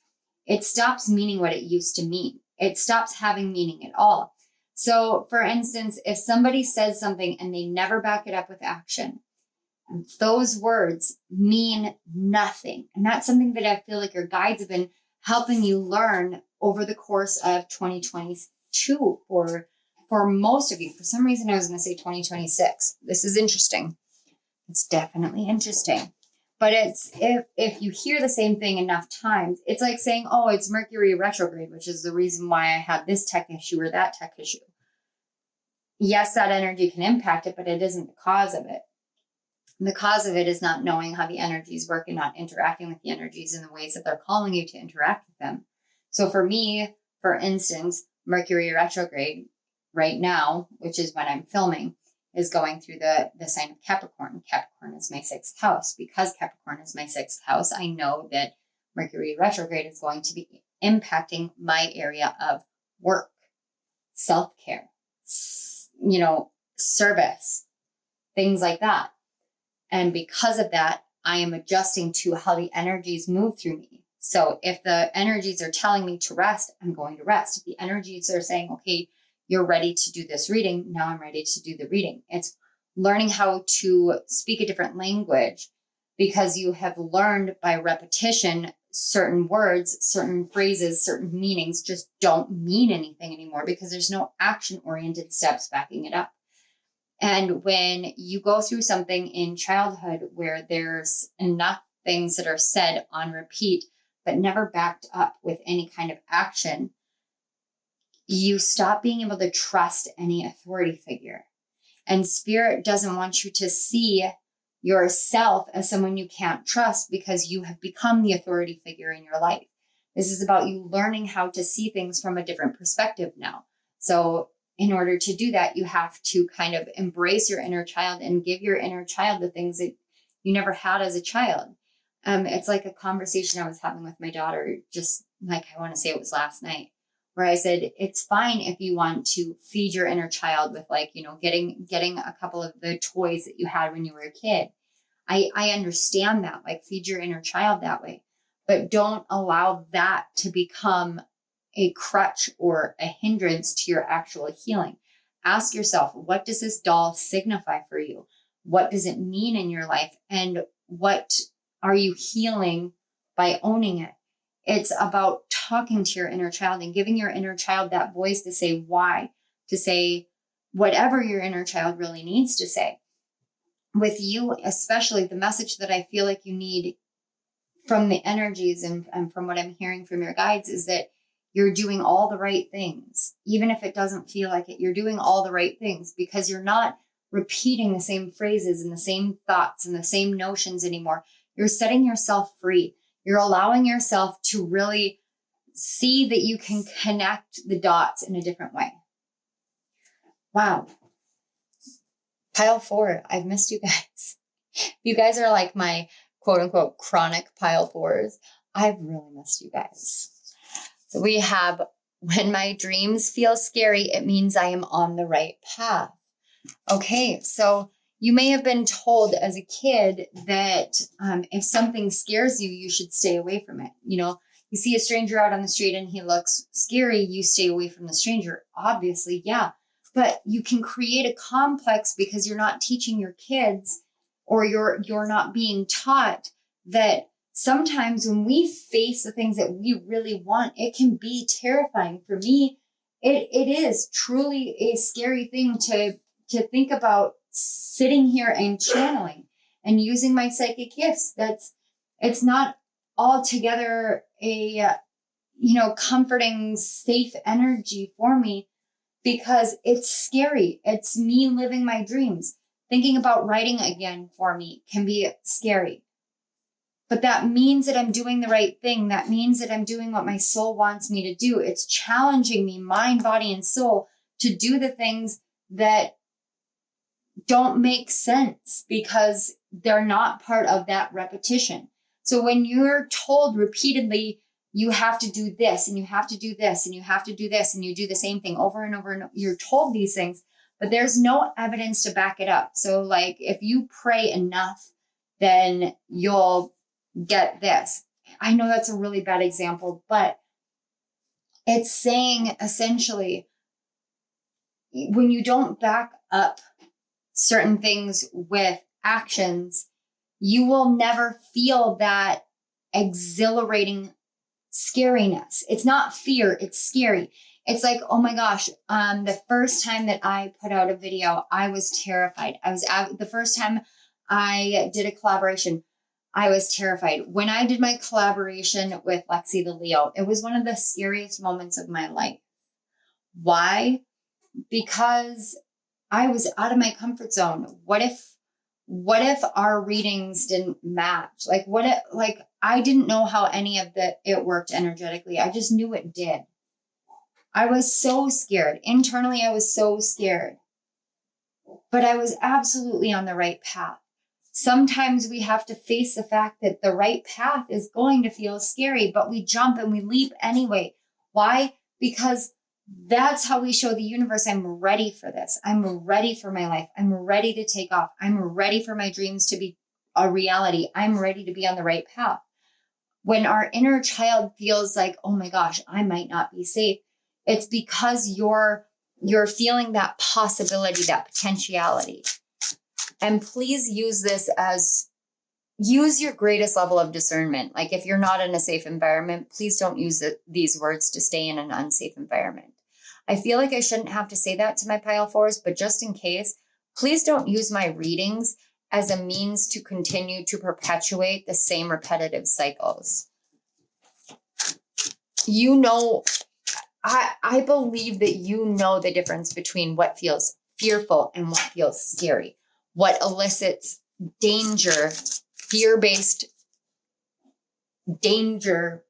it stops meaning what it used to mean. It stops having meaning at all. So for instance, if somebody says something and they never back it up with action, those words mean nothing. And that's something that I feel like your guides have been helping you learn over the course of 2022 for most of you. For some reason, I was going to say 2026. This is interesting. It's definitely interesting. But it's, if you hear the same thing enough times, it's like saying, oh, it's Mercury retrograde, which is the reason why I had this tech issue or that tech issue. Yes, that energy can impact it, but it isn't the cause of it. And the cause of it is not knowing how the energies work and not interacting with the energies in the ways that they're calling you to interact with them. So for me, for instance, Mercury retrograde right now, which is when I'm filming, is going through the sign of Capricorn. Capricorn is my 6th house. Because Capricorn is my 6th house, I know that Mercury retrograde is going to be impacting my area of work, self-care, service, things like that. And because of that, I am adjusting to how the energies move through me. So if the energies are telling me to rest, I'm going to rest. If the energies are saying, okay, you're ready to do this reading, now I'm ready to do the reading. It's learning how to speak a different language, because you have learned by repetition certain words, certain phrases, certain meanings just don't mean anything anymore because there's no action-oriented steps backing it up. And when you go through something in childhood where there's enough things that are said on repeat, but never backed up with any kind of action, you stop being able to trust any authority figure. And Spirit doesn't want you to see yourself as someone you can't trust because you have become the authority figure in your life. This is about you learning how to see things from a different perspective now. So in order to do that, you have to kind of embrace your inner child and give your inner child the things that you never had as a child. It's like a conversation I was having with my daughter, just like, I want to say it was last night, where I said, it's fine if you want to feed your inner child with getting a couple of the toys that you had when you were a kid. I understand that, like feed your inner child that way, but don't allow that to become a crutch or a hindrance to your actual healing. Ask yourself, what does this doll signify for you? What does it mean in your life? And what are you healing by owning it? It's about talking to your inner child and giving your inner child that voice to say why, to say whatever your inner child really needs to say. With you, especially, the message that I feel like you need from the energies and from what I'm hearing from your guides is that you're doing all the right things. Even if it doesn't feel like it, you're doing all the right things because you're not repeating the same phrases and the same thoughts and the same notions anymore. You're setting yourself free. You're allowing yourself to really see that you can connect the dots in a different way. Wow. Pile 4, I've missed you guys. You guys are like my quote unquote chronic pile 4s. I've really missed you guys. So we have, when my dreams feel scary, it means I am on the right path. Okay, so you may have been told as a kid that if something scares you, you should stay away from it. You know, you see a stranger out on the street and he looks scary, you stay away from the stranger. Obviously, yeah. But you can create a complex because you're not teaching your kids, or you're not being taught that sometimes when we face the things that we really want, it can be terrifying. For me, it is truly a scary thing to think about sitting here and channeling and using my psychic gifts. It's not altogether a comforting, safe energy for me because it's scary. It's me living my dreams. Thinking about writing again for me can be scary. But that means that I'm doing the right thing. That means that I'm doing what my soul wants me to do. It's challenging me, mind, body, and soul, to do the things that don't make sense because they're not part of that repetition. So when you're told repeatedly, you have to do this and you have to do this and you have to do this, and you do the same thing over and over and over, you're told these things, but there's no evidence to back it up. So like if you pray enough, then you'll get this. I know that's a really bad example, but it's saying essentially when you don't back up certain things with actions, you will never feel that exhilarating scariness. It's not fear, it's scary. It's like, oh my gosh, the first time that I put out a video, I was terrified. The first time I did a collaboration, I was terrified. When I did my collaboration with Lexi the Leo, it was one of the scariest moments of my life. Why? Because I was out of my comfort zone. What if our readings didn't match? I didn't know how any of it worked energetically. I just knew it did. I was so scared. Internally, I was so scared. But I was absolutely on the right path. Sometimes we have to face the fact that the right path is going to feel scary, but we jump and we leap anyway. Why? Because that's how we show the universe, I'm ready for this. I'm ready for my life. I'm ready to take off. I'm ready for my dreams to be a reality. I'm ready to be on the right path. When our inner child feels like, oh my gosh, I might not be safe, it's because you're feeling that possibility, that potentiality. And please use your greatest level of discernment. Like if you're not in a safe environment, please don't use these words to stay in an unsafe environment. I feel like I shouldn't have to say that to my pile 4s, but just in case, please don't use my readings as a means to continue to perpetuate the same repetitive cycles. You know, I believe that you know the difference between what feels fearful and what feels scary, what elicits danger, fear-based danger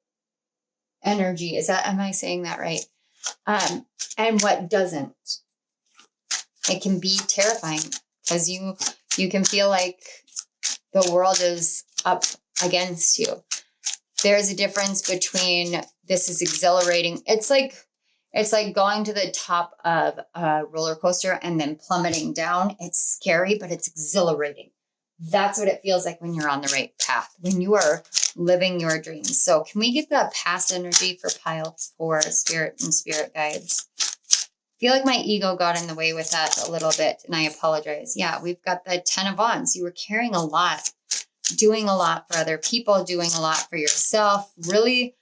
energy. Am I saying that right? And what doesn't. It can be terrifying because you can feel like the world is up against you. There's a difference between this is exhilarating. It's like going to the top of a roller coaster and then plummeting down. It's scary, but it's exhilarating. That's what it feels like when you're on the right path. When you are living your dreams. So can we get that past energy for pile 4, spirit and spirit guides? I feel like my ego got in the way with that a little bit, and I apologize. Yeah, we've got the 10 of Wands. You were carrying a lot, doing a lot for other people, doing a lot for yourself, really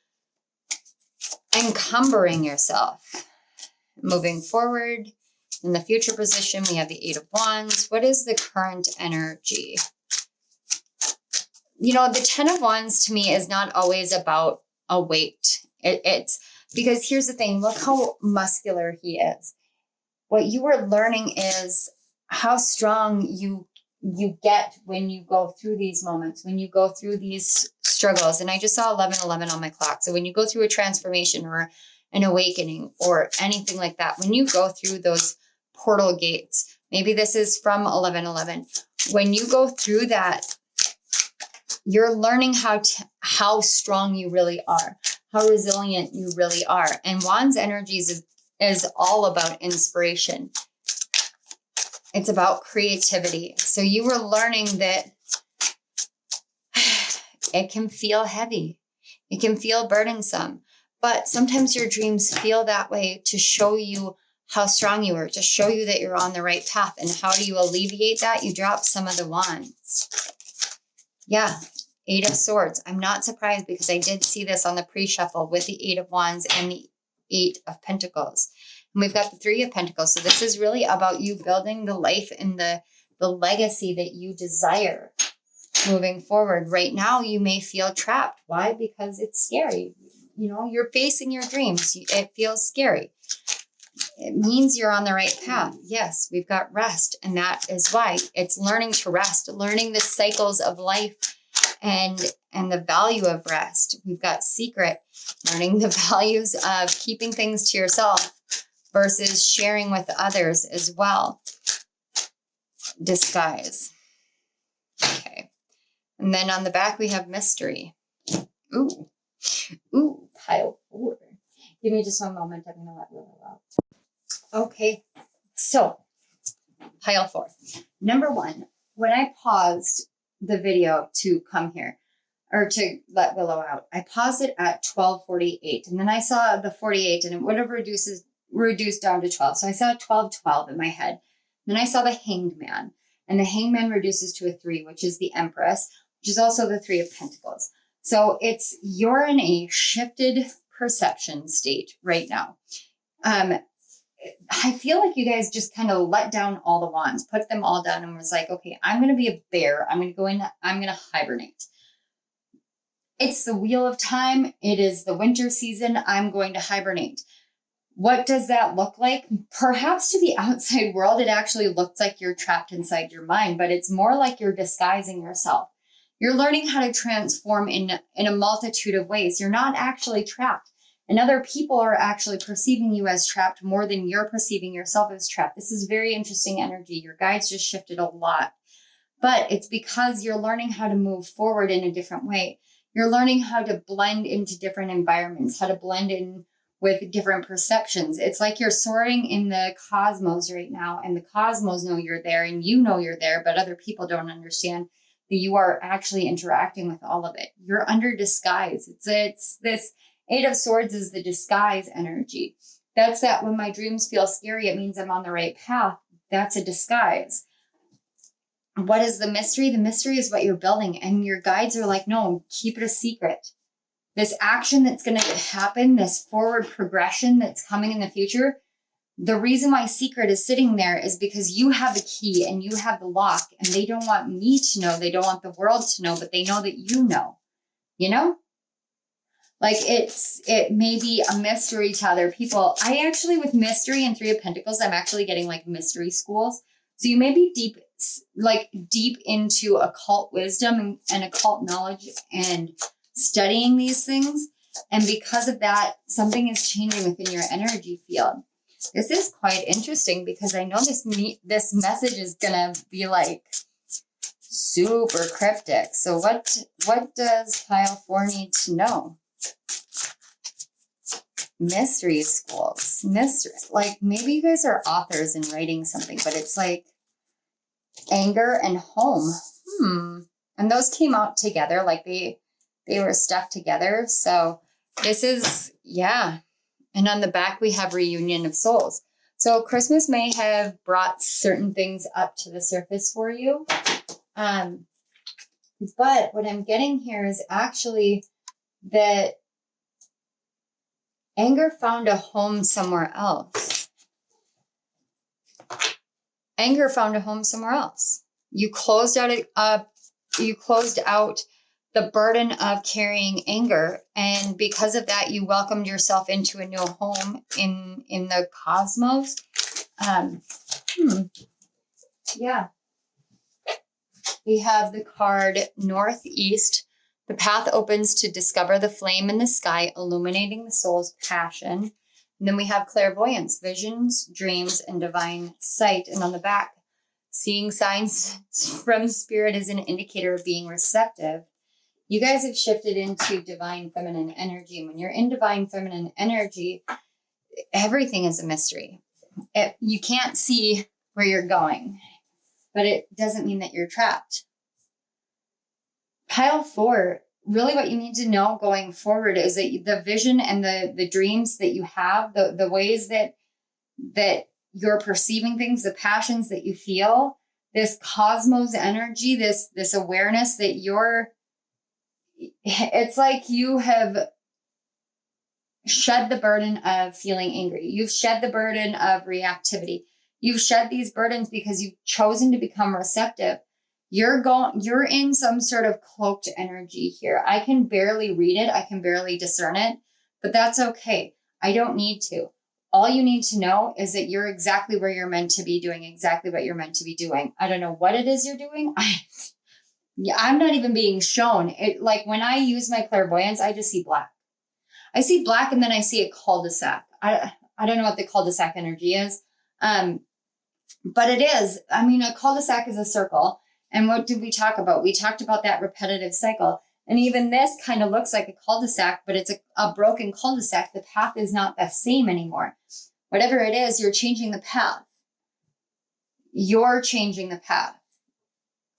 encumbering yourself. Moving forward, in the future position, we have the 8 of Wands. What is the current energy? You know, the 10 of Wands to me is not always about a weight. It's because here's the thing. Look how muscular he is. What you are learning is how strong you get when you go through these moments, when you go through these struggles. And I just saw 11:11 on my clock. So when you go through a transformation or an awakening or anything like that, when you go through those portal gates, maybe this is from 11:11. When you go through that, you're learning how strong you really are, how resilient you really are. And Wands energies is all about inspiration. It's about creativity. So you were learning that it can feel heavy. It can feel burdensome. But sometimes your dreams feel that way to show you how strong you are, to show you that you're on the right path. And how do you alleviate that? You drop some of the wands. Yeah, 8 of Swords. I'm not surprised because I did see this on the pre-shuffle with the 8 of Wands and the 8 of Pentacles. And we've got the 3 of Pentacles. So this is really about you building the life and the legacy that you desire moving forward. Right now, you may feel trapped. Why? Because it's scary. You know, you're facing your dreams. It feels scary. It means you're on the right path. Yes, we've got rest. And that is why it's learning to rest, learning the cycles of life and the value of rest. We've got secret, learning the values of keeping things to yourself versus sharing with others as well. Disguise. Okay. And then on the back, we have mystery. Ooh, pile 4. Give me just one moment. I'm going to let Willow out. Okay. So, pile 4. Number 1, when I paused the video to come here, or to let Willow out, I paused it at 12:48. And then I saw the 48 and it would have reduced down to 12. So I saw 12:12 in my head. Then I saw the Hanged Man. And the Hanged Man reduces to a 3, which is the Empress, which is also the 3 of Pentacles. So you're in a shifted perception state right now. I feel like you guys just kind of let down all the wands, put them all down and was like, okay, I'm going to be a bear. I'm going to hibernate. It's the wheel of time. It is the winter season. I'm going to hibernate. What does that look like? Perhaps to the outside world, it actually looks like you're trapped inside your mind, but it's more like you're disguising yourself. You're learning how to transform in a multitude of ways. You're not actually trapped. And other people are actually perceiving you as trapped more than you're perceiving yourself as trapped. This is very interesting energy. Your guides just shifted a lot. But it's because you're learning how to move forward in a different way. You're learning how to blend into different environments, how to blend in with different perceptions. It's like you're soaring in the cosmos right now, and the cosmos know you're there and you know you're there, but other people don't understand that you are actually interacting with all of it. You're under disguise. It's this 8 of Swords is the disguise energy. That's that when my dreams feel scary, it means I'm on the right path. That's a disguise. What is the mystery? The mystery is what you're building. And your guides are like, no, keep it a secret. This action that's going to happen, this forward progression that's coming in the future, the reason why secret is sitting there is because you have the key and you have the lock, and they don't want me to know. They don't want the world to know, but they know that you know, you know? Like it may be a mystery to other people. I actually, with mystery and 3 of Pentacles, I'm actually getting like mystery schools. So you may be deep into occult wisdom and occult knowledge and studying these things. And because of that, something is changing within your energy field. This is quite interesting because I know this message is going to be like super cryptic. So what does pile 4 need to know? Mystery schools. Mystery. Like maybe you guys are authors and writing something, but it's like anger and home. And those came out together. Like they they were stuck together. So this is, yeah. And on the back, we have reunion of souls. So Christmas may have brought certain things up to the surface for you. But what I'm getting here is actually that anger found a home somewhere else. Anger found a home somewhere else. You closed out the burden of carrying anger, and because of that, you welcomed yourself into a new home in the cosmos. Yeah. We have the card Northeast. The path opens to discover the flame in the sky, illuminating the soul's passion. And then we have clairvoyance, visions, dreams, and divine sight. And on the back, seeing signs from spirit is an indicator of being receptive. You guys have shifted into divine feminine energy. When you're in divine feminine energy, everything is a mystery. You can't see where you're going, but it doesn't mean that you're trapped. Pile 4, really what you need to know going forward is that the vision and the dreams that you have, the ways that you're perceiving things, the passions that you feel, this cosmos energy, this awareness that it's like you have shed the burden of feeling angry. You've shed the burden of reactivity. You've shed these burdens because you've chosen to become receptive. You're in some sort of cloaked energy here. I can barely read it. I can barely discern it, but that's okay. I don't need to. All you need to know is that you're exactly where you're meant to be, doing exactly what you're meant to be doing. I don't know what it is you're doing. I'm not even being shown it. Like when I use my clairvoyance, I just see black. I see black, and then I see a cul-de-sac. I don't know what the cul-de-sac energy is. But it is, a cul-de-sac is a circle. And what did we talk about? We talked about that repetitive cycle. And even this kind of looks like a cul-de-sac, but it's a broken cul-de-sac. The path is not the same anymore. Whatever it is, you're changing the path. You're changing the path.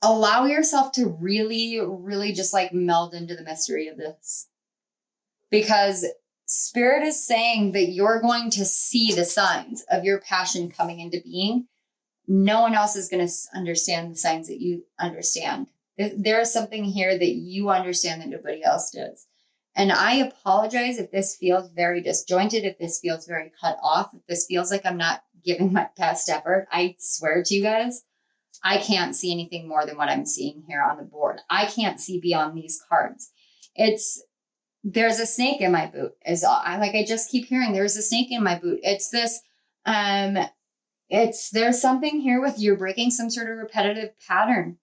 Allow yourself to really, really just like meld into the mystery of this. Because Spirit is saying that you're going to see the signs of your passion coming into being. No one else is going to understand the signs that you understand. There is something here that you understand that nobody else does. And I apologize if this feels very disjointed, if this feels very cut off, if this feels like I'm not giving my best effort. I swear to you guys, I can't see anything more than what I'm seeing here on the board. I can't see beyond these cards. There's a snake in my boot. I just keep hearing there's a snake in my boot. It's this, there's something here with you breaking some sort of repetitive pattern.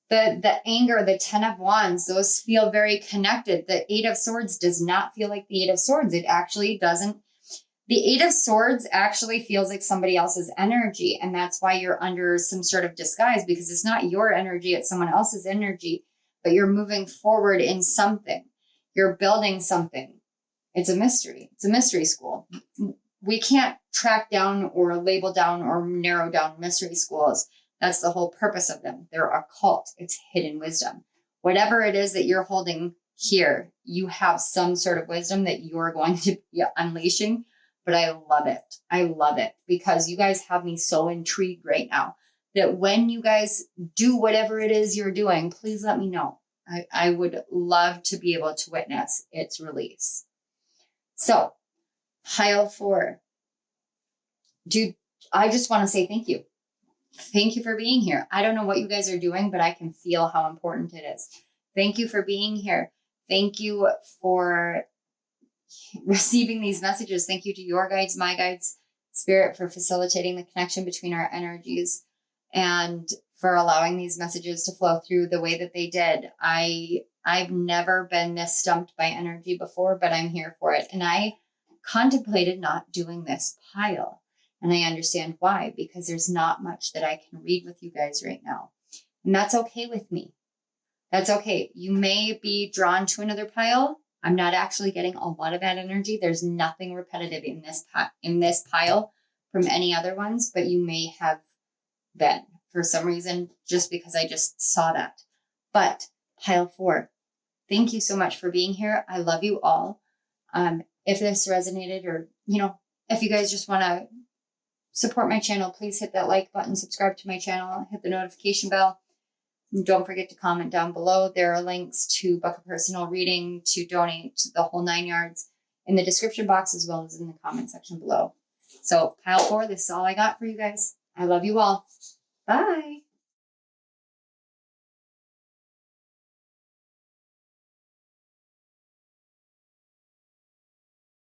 The anger, the 10 of Wands, those feel very connected. The 8 of Swords does not feel like the 8 of Swords. It actually doesn't. The 8 of Swords actually feels like somebody else's energy. And that's why you're under some sort of disguise, because it's not your energy, it's someone else's energy, but you're moving forward in something. You're building something. It's a mystery. It's a mystery school. We can't track down or label down or narrow down mystery schools. That's the whole purpose of them. They're occult. It's hidden wisdom. Whatever it is that you're holding here, you have some sort of wisdom that you're going to be unleashing. But I love it. I love it because you guys have me so intrigued right now that when you guys do whatever it is you're doing, please let me know. I would love to be able to witness its release. So, pile 4. Dude, I just want to say thank you. Thank you for being here. I don't know what you guys are doing, but I can feel how important it is. Thank you for being here. Thank you for receiving these messages. Thank you to your guides, my guides, Spirit, for facilitating the connection between our energies and for allowing these messages to flow through the way that they did. I've never been this stumped by energy before, but I'm here for it. And I contemplated not doing this pile. And I understand why, because there's not much that I can read with you guys right now. And that's okay with me. That's okay. You may be drawn to another pile. I'm not actually getting a lot of that energy. There's nothing repetitive in this pile from any other ones, but you may have been for some reason, just because I just saw that. But pile 4, Thank you so much for being here. I love you all. If this resonated, or, if you guys just want to support my channel, please hit that like button, subscribe to my channel, hit the notification bell. And don't forget to comment down below. There are links to book a personal reading, to donate, to the whole 9 yards in the description box, as well as in the comment section below. So pile 4, this is all I got for you guys. I love you all. Bye.